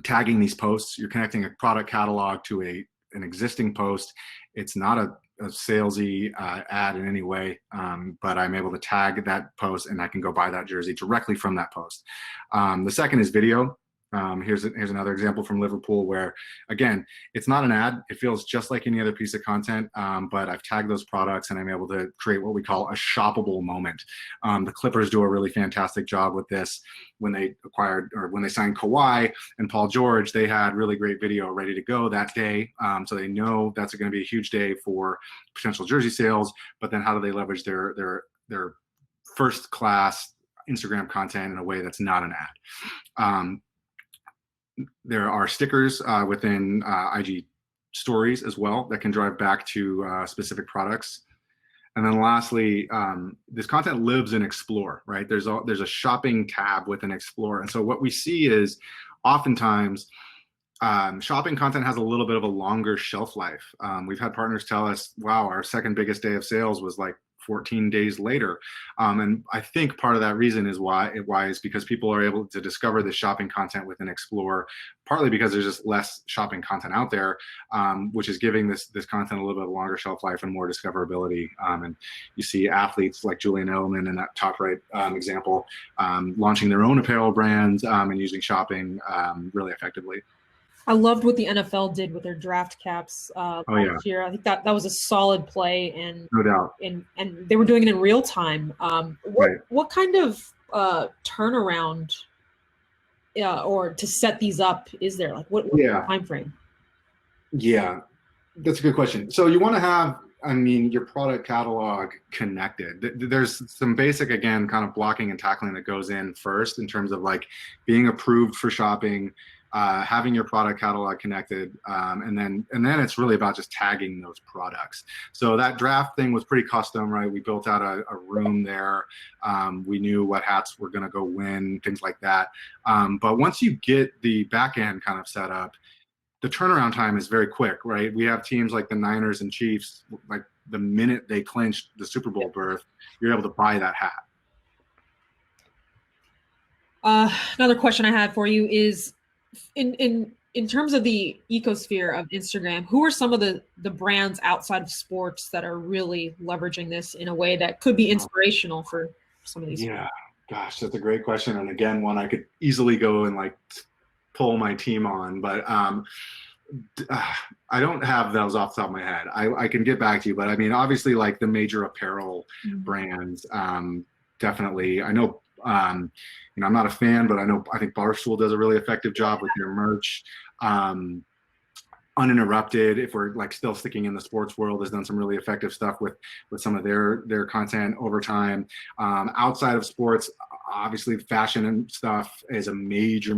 tagging these posts. You're connecting a product catalog to an existing post. It's not a salesy ad in any way, but I'm able to tag that post and I can go buy that jersey directly from that post. The second is video. Here's another example from Liverpool where, again, it's not an ad. It feels just like any other piece of content, but I've tagged those products and I'm able to create what we call a shoppable moment. The Clippers do a really fantastic job with this. When they signed Kawhi and Paul George, they had really great video ready to go that day. So they know that's going to be a huge day for potential jersey sales, but then how do they leverage their first class Instagram content in a way that's not an ad? There are stickers within IG stories as well that can drive back to specific products. And then lastly, this content lives in Explore, right? There's a shopping tab within Explore. And so what we see is oftentimes shopping content has a little bit of a longer shelf life. We've had partners tell us, wow, our second biggest day of sales was like 14 days later. And I think part of that reason is why is because people are able to discover the shopping content within Explore, partly because there's just less shopping content out there, which is giving this content a little bit longer shelf life and more discoverability. And you see athletes like Julian Edelman in that top right example, launching their own apparel brands and using shopping really effectively. I loved what the NFL did with their draft caps last year. I think that was a solid play, and no doubt. And they were doing it in real time. Right. What kind of turnaround or to set these up is there? Like what time frame? Yeah, that's a good question. So you want to have, I mean, your product catalog connected. There's some basic, again, kind of blocking and tackling that goes in first in terms of like being approved for shopping, having your product catalog connected, and then it's really about just tagging those products. So that draft thing was pretty custom, right? We built out a room there. We knew what hats were going to go win, things like that. But once you get the back end kind of set up, the turnaround time is very quick, right? We have teams like the Niners and Chiefs, like the minute they clinched the Super Bowl berth, you're able to buy that hat. Another question I had for you is, in terms of the ecosphere of Instagram, who are some of the brands outside of sports that are really leveraging this in a way that could be inspirational for some of these? Yeah, gosh, that's a great question. And again, one I could easily go and like pull my team on, but I don't have those off the top of my head. I can get back to you, but I mean, obviously like the major apparel brands, definitely. I know, you know, I'm not a fan, but I think Barstool does a really effective job with their merch. Uninterrupted, if we're like still sticking in the sports world, has done some really effective stuff with some of their content over time. Outside of sports, obviously fashion and stuff is a major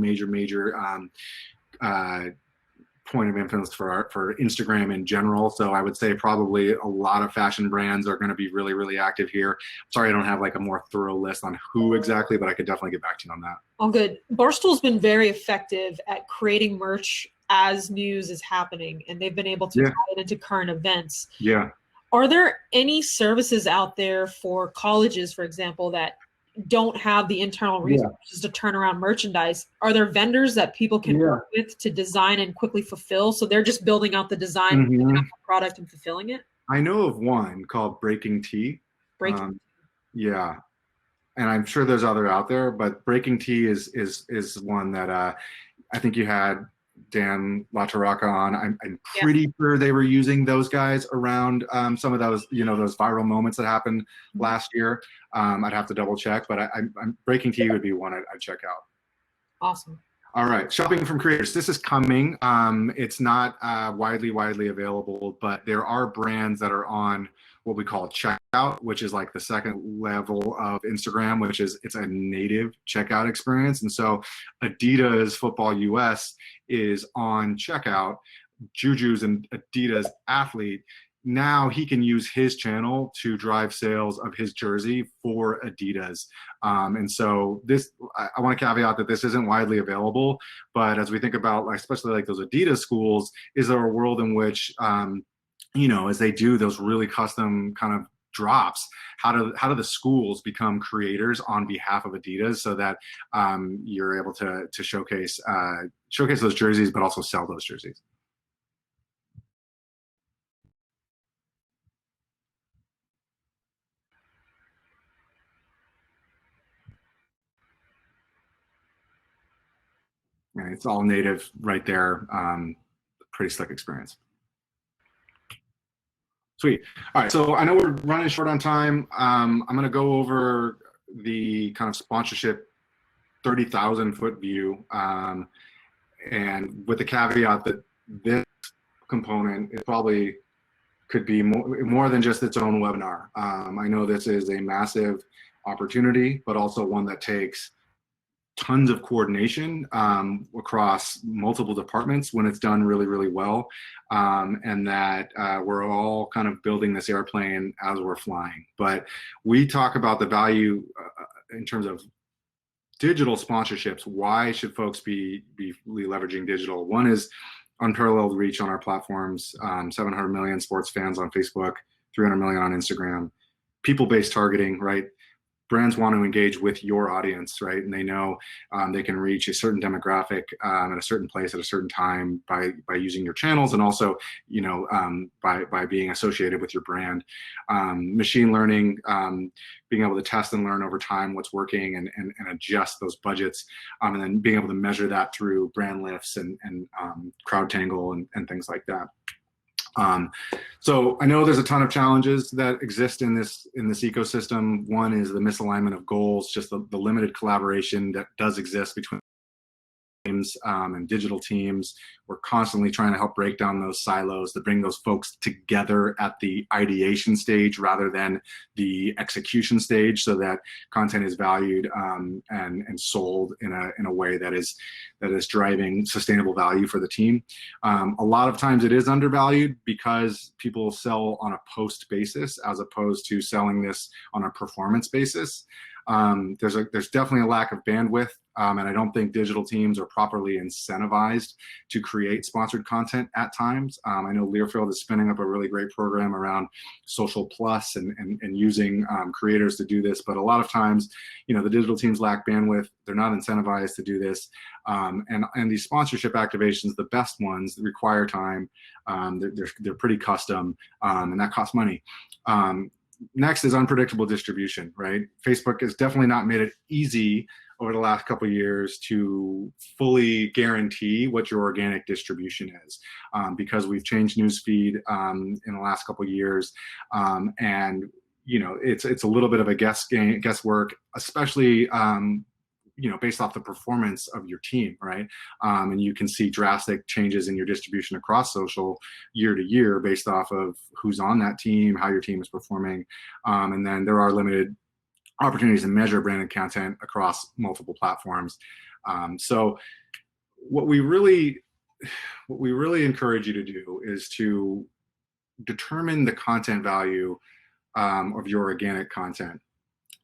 point of influence for Instagram in general. So I would say probably a lot of fashion brands are going to be really active here. Sorry, I don't have like a more thorough list on who exactly, but I could definitely get back to you on that. All good. Barstool's been very effective at creating merch as news is happening, and they've been able to tie it into current events. Yeah. Are there any services out there for colleges, for example, that don't have the internal resources to turn around merchandise? Are there vendors that people can work with to design and quickly fulfill? So they're just building out the design, building out the product, and fulfilling it? I know of one called Breaking Tea. Yeah. And I'm sure there's other out there, but Breaking Tea is one that I think you had Dan LaTaraka on. I'm pretty sure they were using those guys around some of those, you know, those viral moments that happened last year. I'd have to double check, but I'm Breaking Tea would be one I'd check out. Awesome. All right, shopping from creators. This is coming. It's not widely available, but there are brands that are on what we call checkout, which is like the second level of Instagram, which is it's a native checkout experience. And so Adidas Football US is on checkout. Juju's an Adidas athlete. Now he can use his channel to drive sales of his jersey for Adidas. And so this, I want to caveat that this isn't widely available, but as we think about, especially like those Adidas schools, is there a world in which, you know, as they do those really custom kind of drops, how do the schools become creators on behalf of Adidas so that you're able to showcase those jerseys, but also sell those jerseys? And it's all native right there. Pretty slick experience. Sweet. All right, so I know we're running short on time. I'm going to go over the kind of sponsorship 30,000 foot view, and with the caveat that this component is probably could be more than just its own webinar. I know this is a massive opportunity, but also one that takes tons of coordination across multiple departments when it's done really well, and that we're all kind of building this airplane as we're flying. But we talk about the value in terms of digital sponsorships, why should folks be leveraging digital? One is unparalleled reach on our platforms, 700 million sports fans on Facebook, 300 million on Instagram, people-based targeting, right? Brands want to engage with your audience, right? And they know they can reach a certain demographic at a certain place at a certain time by using your channels, and also, by being associated with your brand. Machine learning, being able to test and learn over time what's working and adjust those budgets, and then being able to measure that through brand lifts and CrowdTangle and things like that. So I know there's a ton of challenges that exist in this ecosystem. One is the misalignment of goals, just the limited collaboration that does exist between teams and digital teams. We're constantly trying to help break down those silos, to bring those folks together at the ideation stage rather than the execution stage, so that content is valued and sold in a way that is driving sustainable value for the team. A lot of times it is undervalued because people sell on a post basis as opposed to selling this on a performance basis. There's definitely a lack of bandwidth, and I don't think digital teams are properly incentivized to create sponsored content at times. I know Learfield is spinning up a really great program around Social Plus and using creators to do this, but a lot of times, the digital teams lack bandwidth. They're not incentivized to do this, and these sponsorship activations, the best ones, require time. They're pretty custom, and that costs money. Next is unpredictable distribution, right? Facebook has definitely not made it easy over the last couple of years to fully guarantee what your organic distribution is, because we've changed newsfeed in the last couple of years, and it's a little bit of a guesswork, especially based off the performance of your team, right? And you can see drastic changes in your distribution across social year to year based off of who's on that team, how your team is performing. And then there are limited opportunities to measure branded content across multiple platforms. So what we really encourage you to do is to determine the content value of your organic content.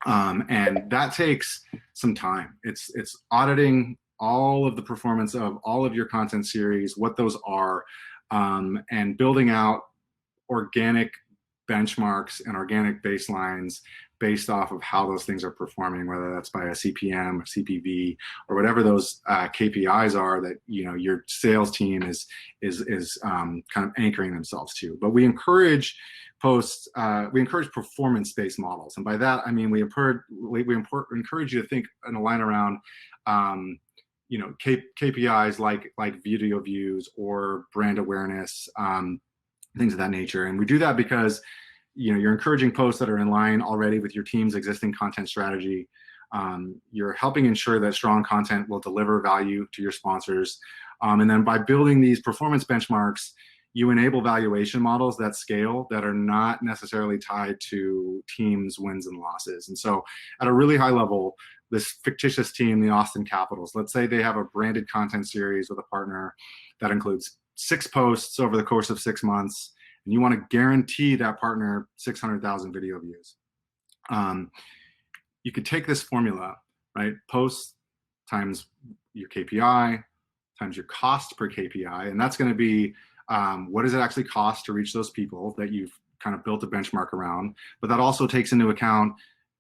And that takes some time. It's auditing all of the performance of all of your content series, what those are, and building out organic benchmarks and organic baselines based off of how those things are performing, whether that's by a CPM or CPV or whatever those KPIs are that your sales team is kind of anchoring themselves to. But we encourage performance-based models, and by that I mean we encourage you to think in a line around KPIs like video views or brand awareness, things of that nature. And we do that because you're encouraging posts that are in line already with your team's existing content strategy. You're helping ensure that strong content will deliver value to your sponsors, and then by building these performance benchmarks, you enable valuation models that scale, that are not necessarily tied to teams' wins and losses. And so at a really high level, this fictitious team, the Austin Capitals, let's say they have a branded content series with a partner that includes 6 posts over the course of 6 months, and you want to guarantee that partner 600,000 video views. You could take this formula, right? Posts times your KPI times your cost per KPI, and that's going to be what does it actually cost to reach those people that you've kind of built a benchmark around. But that also takes into account,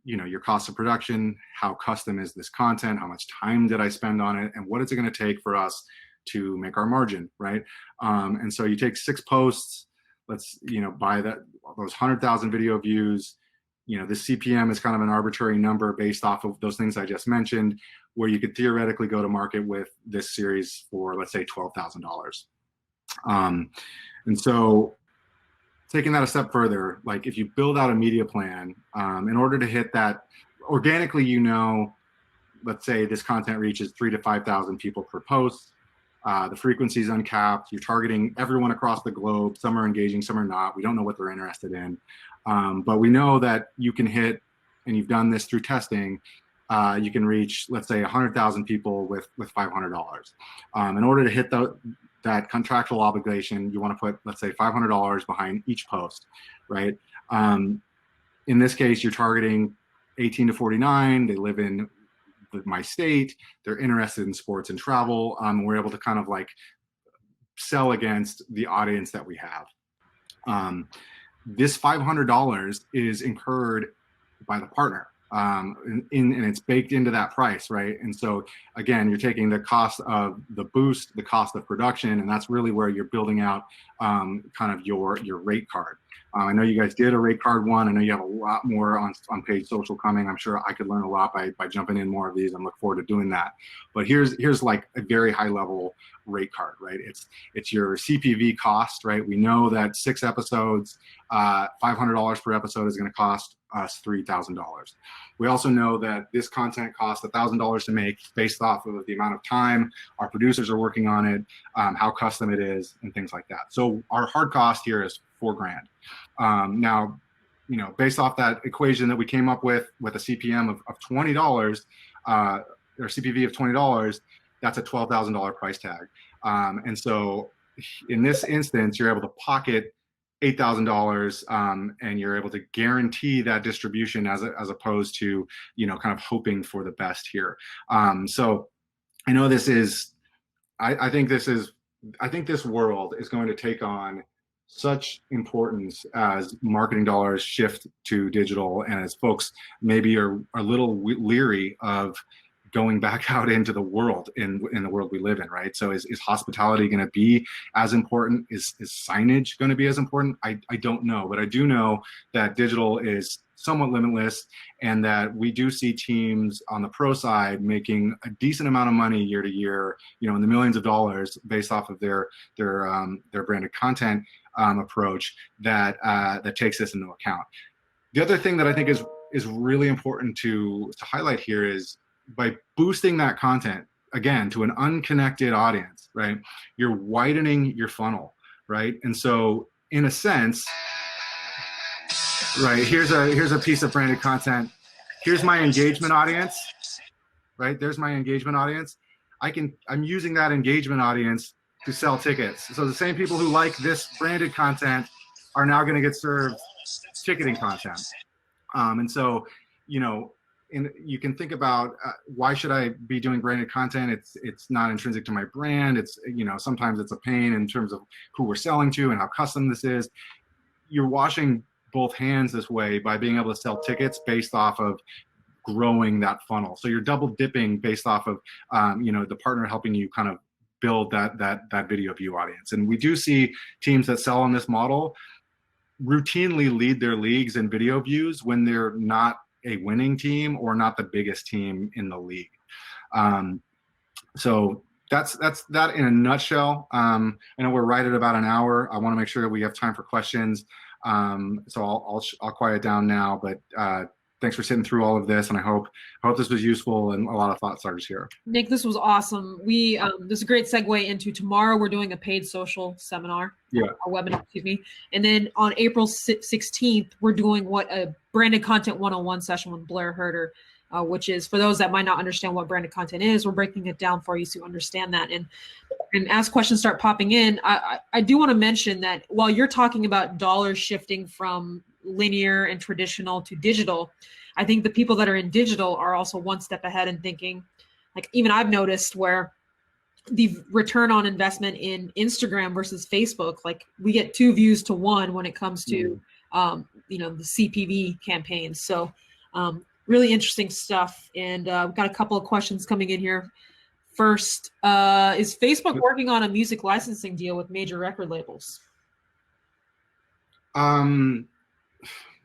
your cost of production, how custom is this content, how much time did I spend on it, and what is it going to take for us to make our margin, right? And so you take 6 posts, let's by those 100,000 video views, the CPM is kind of an arbitrary number based off of those things I just mentioned, where you could theoretically go to market with this series for, let's say, $12,000. And so taking that a step further, like if you build out a media plan, in order to hit that organically, let's say this content reaches 3,000 to 5,000 people per post. The frequency is uncapped. You're targeting everyone across the globe. Some are engaging, some are not. We don't know what they're interested in. But we know that you can hit, and you've done this through testing, you can reach, let's say, 100,000 people with $500. In order to hit that contractual obligation, you want to put, let's say, $500 behind each post, right? In this case, you're targeting 18 to 49. They live in my state. They're interested in sports and travel. We're able to kind of like sell against the audience that we have. This $500 is incurred by the partner, and it's baked into that price, right? And so again, you're taking the cost of the boost, the cost of production, and that's really where you're building out kind of your rate card. I know you guys did a rate card one. I know you have a lot more on paid social coming. I'm sure I could learn a lot by jumping in more of these, and look forward to doing that. But here's like a very high level rate card, right? It's your CPV cost, right? We know that 6 episodes, $500 per episode is going to cost us $3,000. We also know that this content costs $1,000 to make based off of the amount of time our producers are working on it, how custom it is, and things like that. So our hard cost here is $4,000. Now, you know, based off that equation that we came up with a CPM of $20, or CPV of $20, that's a $12,000 price tag. And so in this instance, you're able to pocket $8,000, and you're able to guarantee that distribution as opposed to, you know, kind of hoping for the best here. So I know this is, I think this world is going to take on such importance as marketing dollars shift to digital, and as folks maybe are a little leery of going back out into the world, in the world we live in, right? So is hospitality going to be as important? Is signage going to be as important? I don't know, but I do know that digital is somewhat limitless, and that we do see teams on the pro side making a decent amount of money year to year, you know, in the millions of dollars based off of their branded content approach that takes this into account. The other thing that I think is really important to highlight here is, by boosting that content, again, to an unconnected audience, right, you're widening your funnel, right? And so in a sense, right, here's a piece of branded content. Here's my engagement audience, right? There's my engagement audience. I'm using that engagement audience to sell tickets. So the same people who like this branded content are now going to get served ticketing content. And so, you know, and you can think about why should I be doing branded content? It's not intrinsic to my brand. It's, you know, sometimes it's a pain in terms of who we're selling to and how custom this is. You're washing both hands this way by being able to sell tickets based off of growing that funnel. So you're double dipping based off of, you know, the partner helping you kind of build that video view audience. And we do see teams that sell on this model routinely lead their leagues in video views when they're not a winning team or not the biggest team in the league. So that's that in a nutshell. I know we're right at about an hour. I want to make sure that we have time for questions. So I'll quiet down now, but thanks for sitting through all of this, and I hope this was useful and a lot of thought starters here. Nick, this was awesome. This is a great segue into tomorrow. We're doing a paid social seminar, a webinar, excuse me. And then on April 16th, we're doing a branded content 101 session with Blair Herder, which is, for those that might not understand what branded content is, we're breaking it down for you so you understand that. And as questions start popping in, I do want to mention that while you're talking about dollars shifting from linear and traditional to digital, I think the people that are in digital are also one step ahead and thinking, like, even I've noticed where the return on investment in Instagram versus Facebook, like, we get 2 views to 1 when it comes to you know, the CPV campaigns. So really interesting stuff. And we've got a couple of questions coming in here. First, is Facebook working on a music licensing deal with major record labels?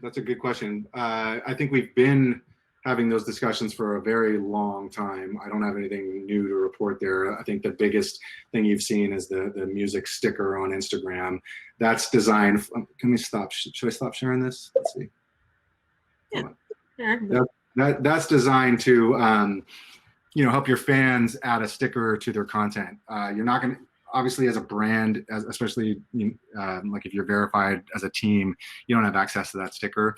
That's a good question. I think we've been having those discussions for a very long time. I don't have anything new to report there. I think the biggest thing you've seen is the music sticker on Instagram. That's designed. Can we stop? Should I stop sharing this? Let's see. Yeah. That's designed to you know, help your fans add a sticker to their content. You're not going to, obviously, as a brand, especially like if you're verified as a team, you don't have access to that sticker.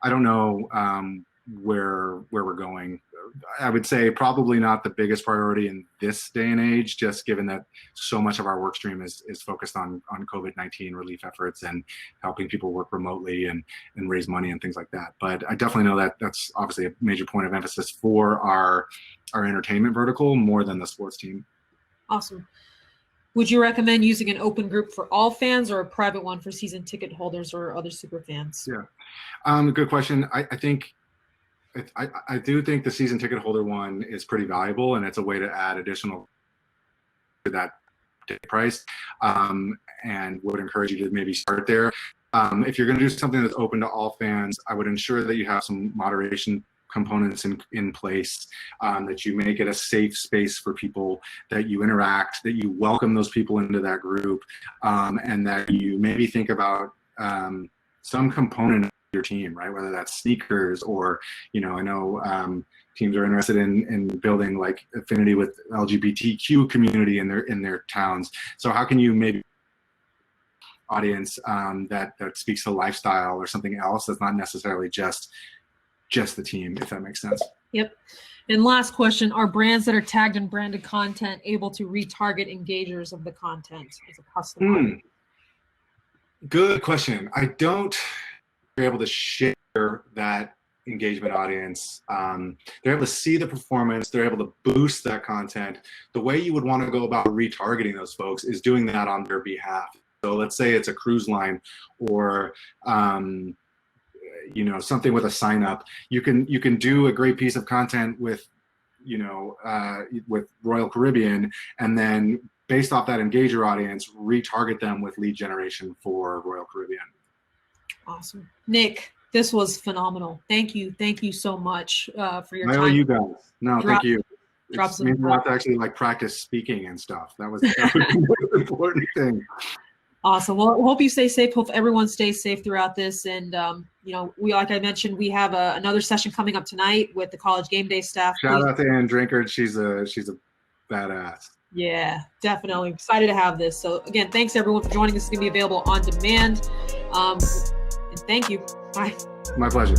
I don't know where we're going I would say probably not the biggest priority in this day and age, just given that so much of our work stream is focused on COVID-19 relief efforts and helping people work remotely and raise money and things like that. But I definitely know that that's obviously a major point of emphasis for our entertainment vertical more than the sports team. Awesome. Would you recommend using an open group for all fans or a private one for season ticket holders or other super fans? Yeah, good question. I think I do think the season ticket holder one is pretty valuable, and it's a way to add additional to that price, and would encourage you to maybe start there. If you're going to do something that's open to all fans, I would ensure that you have some moderation components in place, that you make it a safe space for people, that you interact, that you welcome those people into that group, and that you maybe think about some component of your team, right? Whether that's sneakers or, I know teams are interested in building like affinity with LGBTQ community in their towns. So how can you maybe audience that speaks to lifestyle or something else that's not necessarily just the team, if that makes sense. Yep. And last question, are brands that are tagged in branded content able to retarget engagers of the content as a customer? Good question. I don't be able to share that engagement audience. They're able to see the performance. They're able to boost that content. The way you would want to go about retargeting those folks is doing that on their behalf. So let's say it's a cruise line or something with a sign up. You can do a great piece of content with with Royal Caribbean, and then based off that engager audience, retarget them with lead generation for Royal Caribbean. Awesome. Nick, this was phenomenal. Thank you so much for your time. I owe you guys. No, thank you. It means a lot to actually like practice speaking and stuff. That was the most important thing. Awesome. Well, I hope you stay safe. Hope everyone stays safe throughout this. And, we, like I mentioned, we have another session coming up tonight with the College Game Day staff. Shout out to Ann Drinkard. She's a badass. Yeah, definitely. Excited to have this. So again, thanks everyone for joining. This is going to be available on demand. And thank you. Bye. My pleasure.